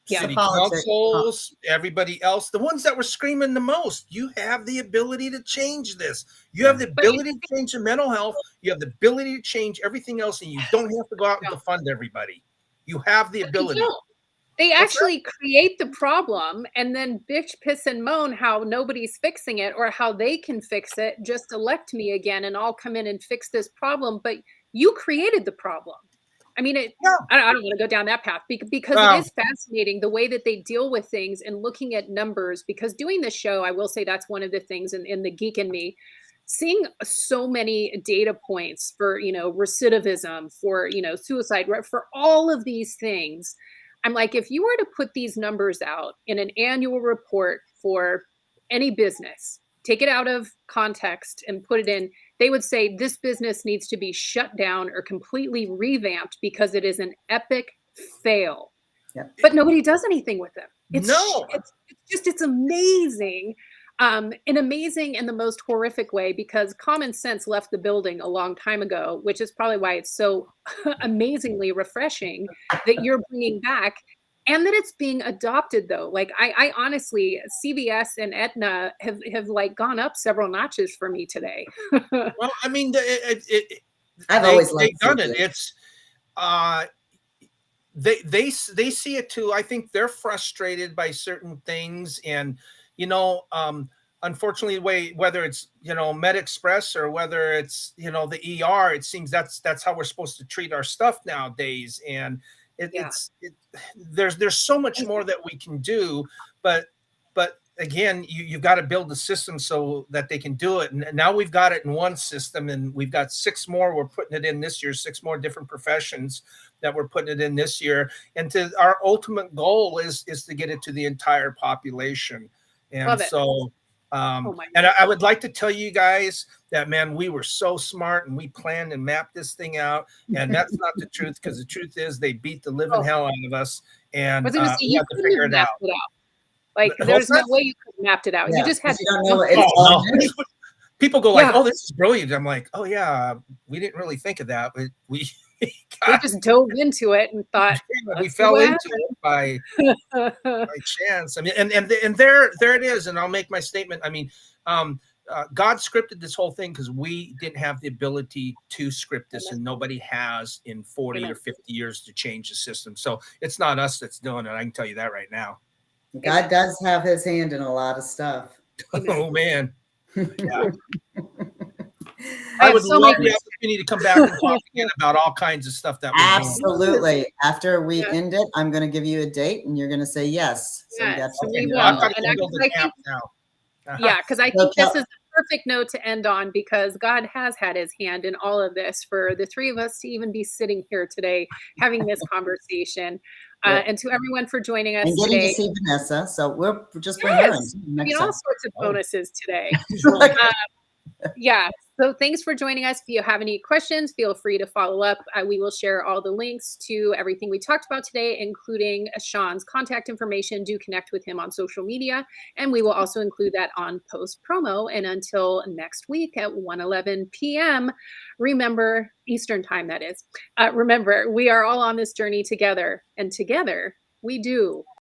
Yeah. City councils, everybody else, the ones that were screaming the most. You have the ability to change this. You have the ability to change the mental health. You have the ability to change everything else, and you don't have to go out and defund everybody. You have the ability. They actually create the problem and then bitch, piss, and moan how nobody's fixing it or how they can fix it. Just elect me again and I'll come in and fix this problem. But you created the problem. I mean, I don't want to go down that path because it is fascinating the way that they deal with things and looking at numbers. Because doing this show, I will say that's one of the things in the geek in me, seeing so many data points for, recidivism, for, suicide, for all of these things. I'm like, if you were to put these numbers out in an annual report for any business, take it out of context and put it in, they would say this business needs to be shut down or completely revamped because it is an epic fail. Yep. But nobody does anything with them. It's amazing. An amazing in the most horrific way, because common sense left the building a long time ago, which is probably why it's so amazingly refreshing that you're bringing back, and that it's being adopted though. Like I honestly, CVS and Aetna have like gone up several notches for me today. Well, I mean, I've always liked done it. It's they see it too. I think they're frustrated by certain things, and unfortunately, whether it's med-express or whether it's the ER, it seems that's how we're supposed to treat our stuff nowadays. And there's so much more that we can do, but again, you've got to build the system so that they can do it. And now we've got it in one system, and we've got 6 more. We're putting it in this year, 6 more different professions that we're putting it in this year. And our ultimate goal is to get it to the entire population. And so, and I would like to tell you guys that, man, we were so smart and we planned and mapped this thing out. And that's not the truth, because the truth is they beat the living hell out of us. And we have to figure it out. Like, there's no way you could have mapped it out. Yeah, you just had to know. People go like, oh, this is brilliant. I'm like, oh yeah, we didn't really think of that. We just dove into it and thought we fell into it by chance. I mean, and there it is. And I'll make my statement. I mean, God scripted this whole thing because we didn't have the ability to script this, and nobody has in 40 or 50 years to change the system. So it's not us that's doing it. I can tell you that right now. God does have his hand in a lot of stuff. Oh man. Yeah. I would have so love many to have you need to come back and talk again about all kinds of stuff that we're doing. Absolutely. After we Yeah. end it, I'm going to give you a date and you're going to say yes. So we got Yes, to we figure will. I've out- got to And build I the camp now. Yeah, because I So think this tell- is the perfect note to end on, because God has had his hand in all of this for the three of us to even be sitting here today having this conversation. Yeah. And to everyone for joining us and getting today. to see Vanessa. So we'll just bring her in Yes, I next mean, time. all sorts of bonuses today. Right. Yeah. So thanks for joining us. If you have any questions, feel free to follow up. We will share all the links to everything we talked about today, including Sean's contact information. Do connect with him on social media. And we will also include that on post promo. And until next week at 1:11 p.m., remember, Eastern time, that is, remember, we are all on this journey together, and together we do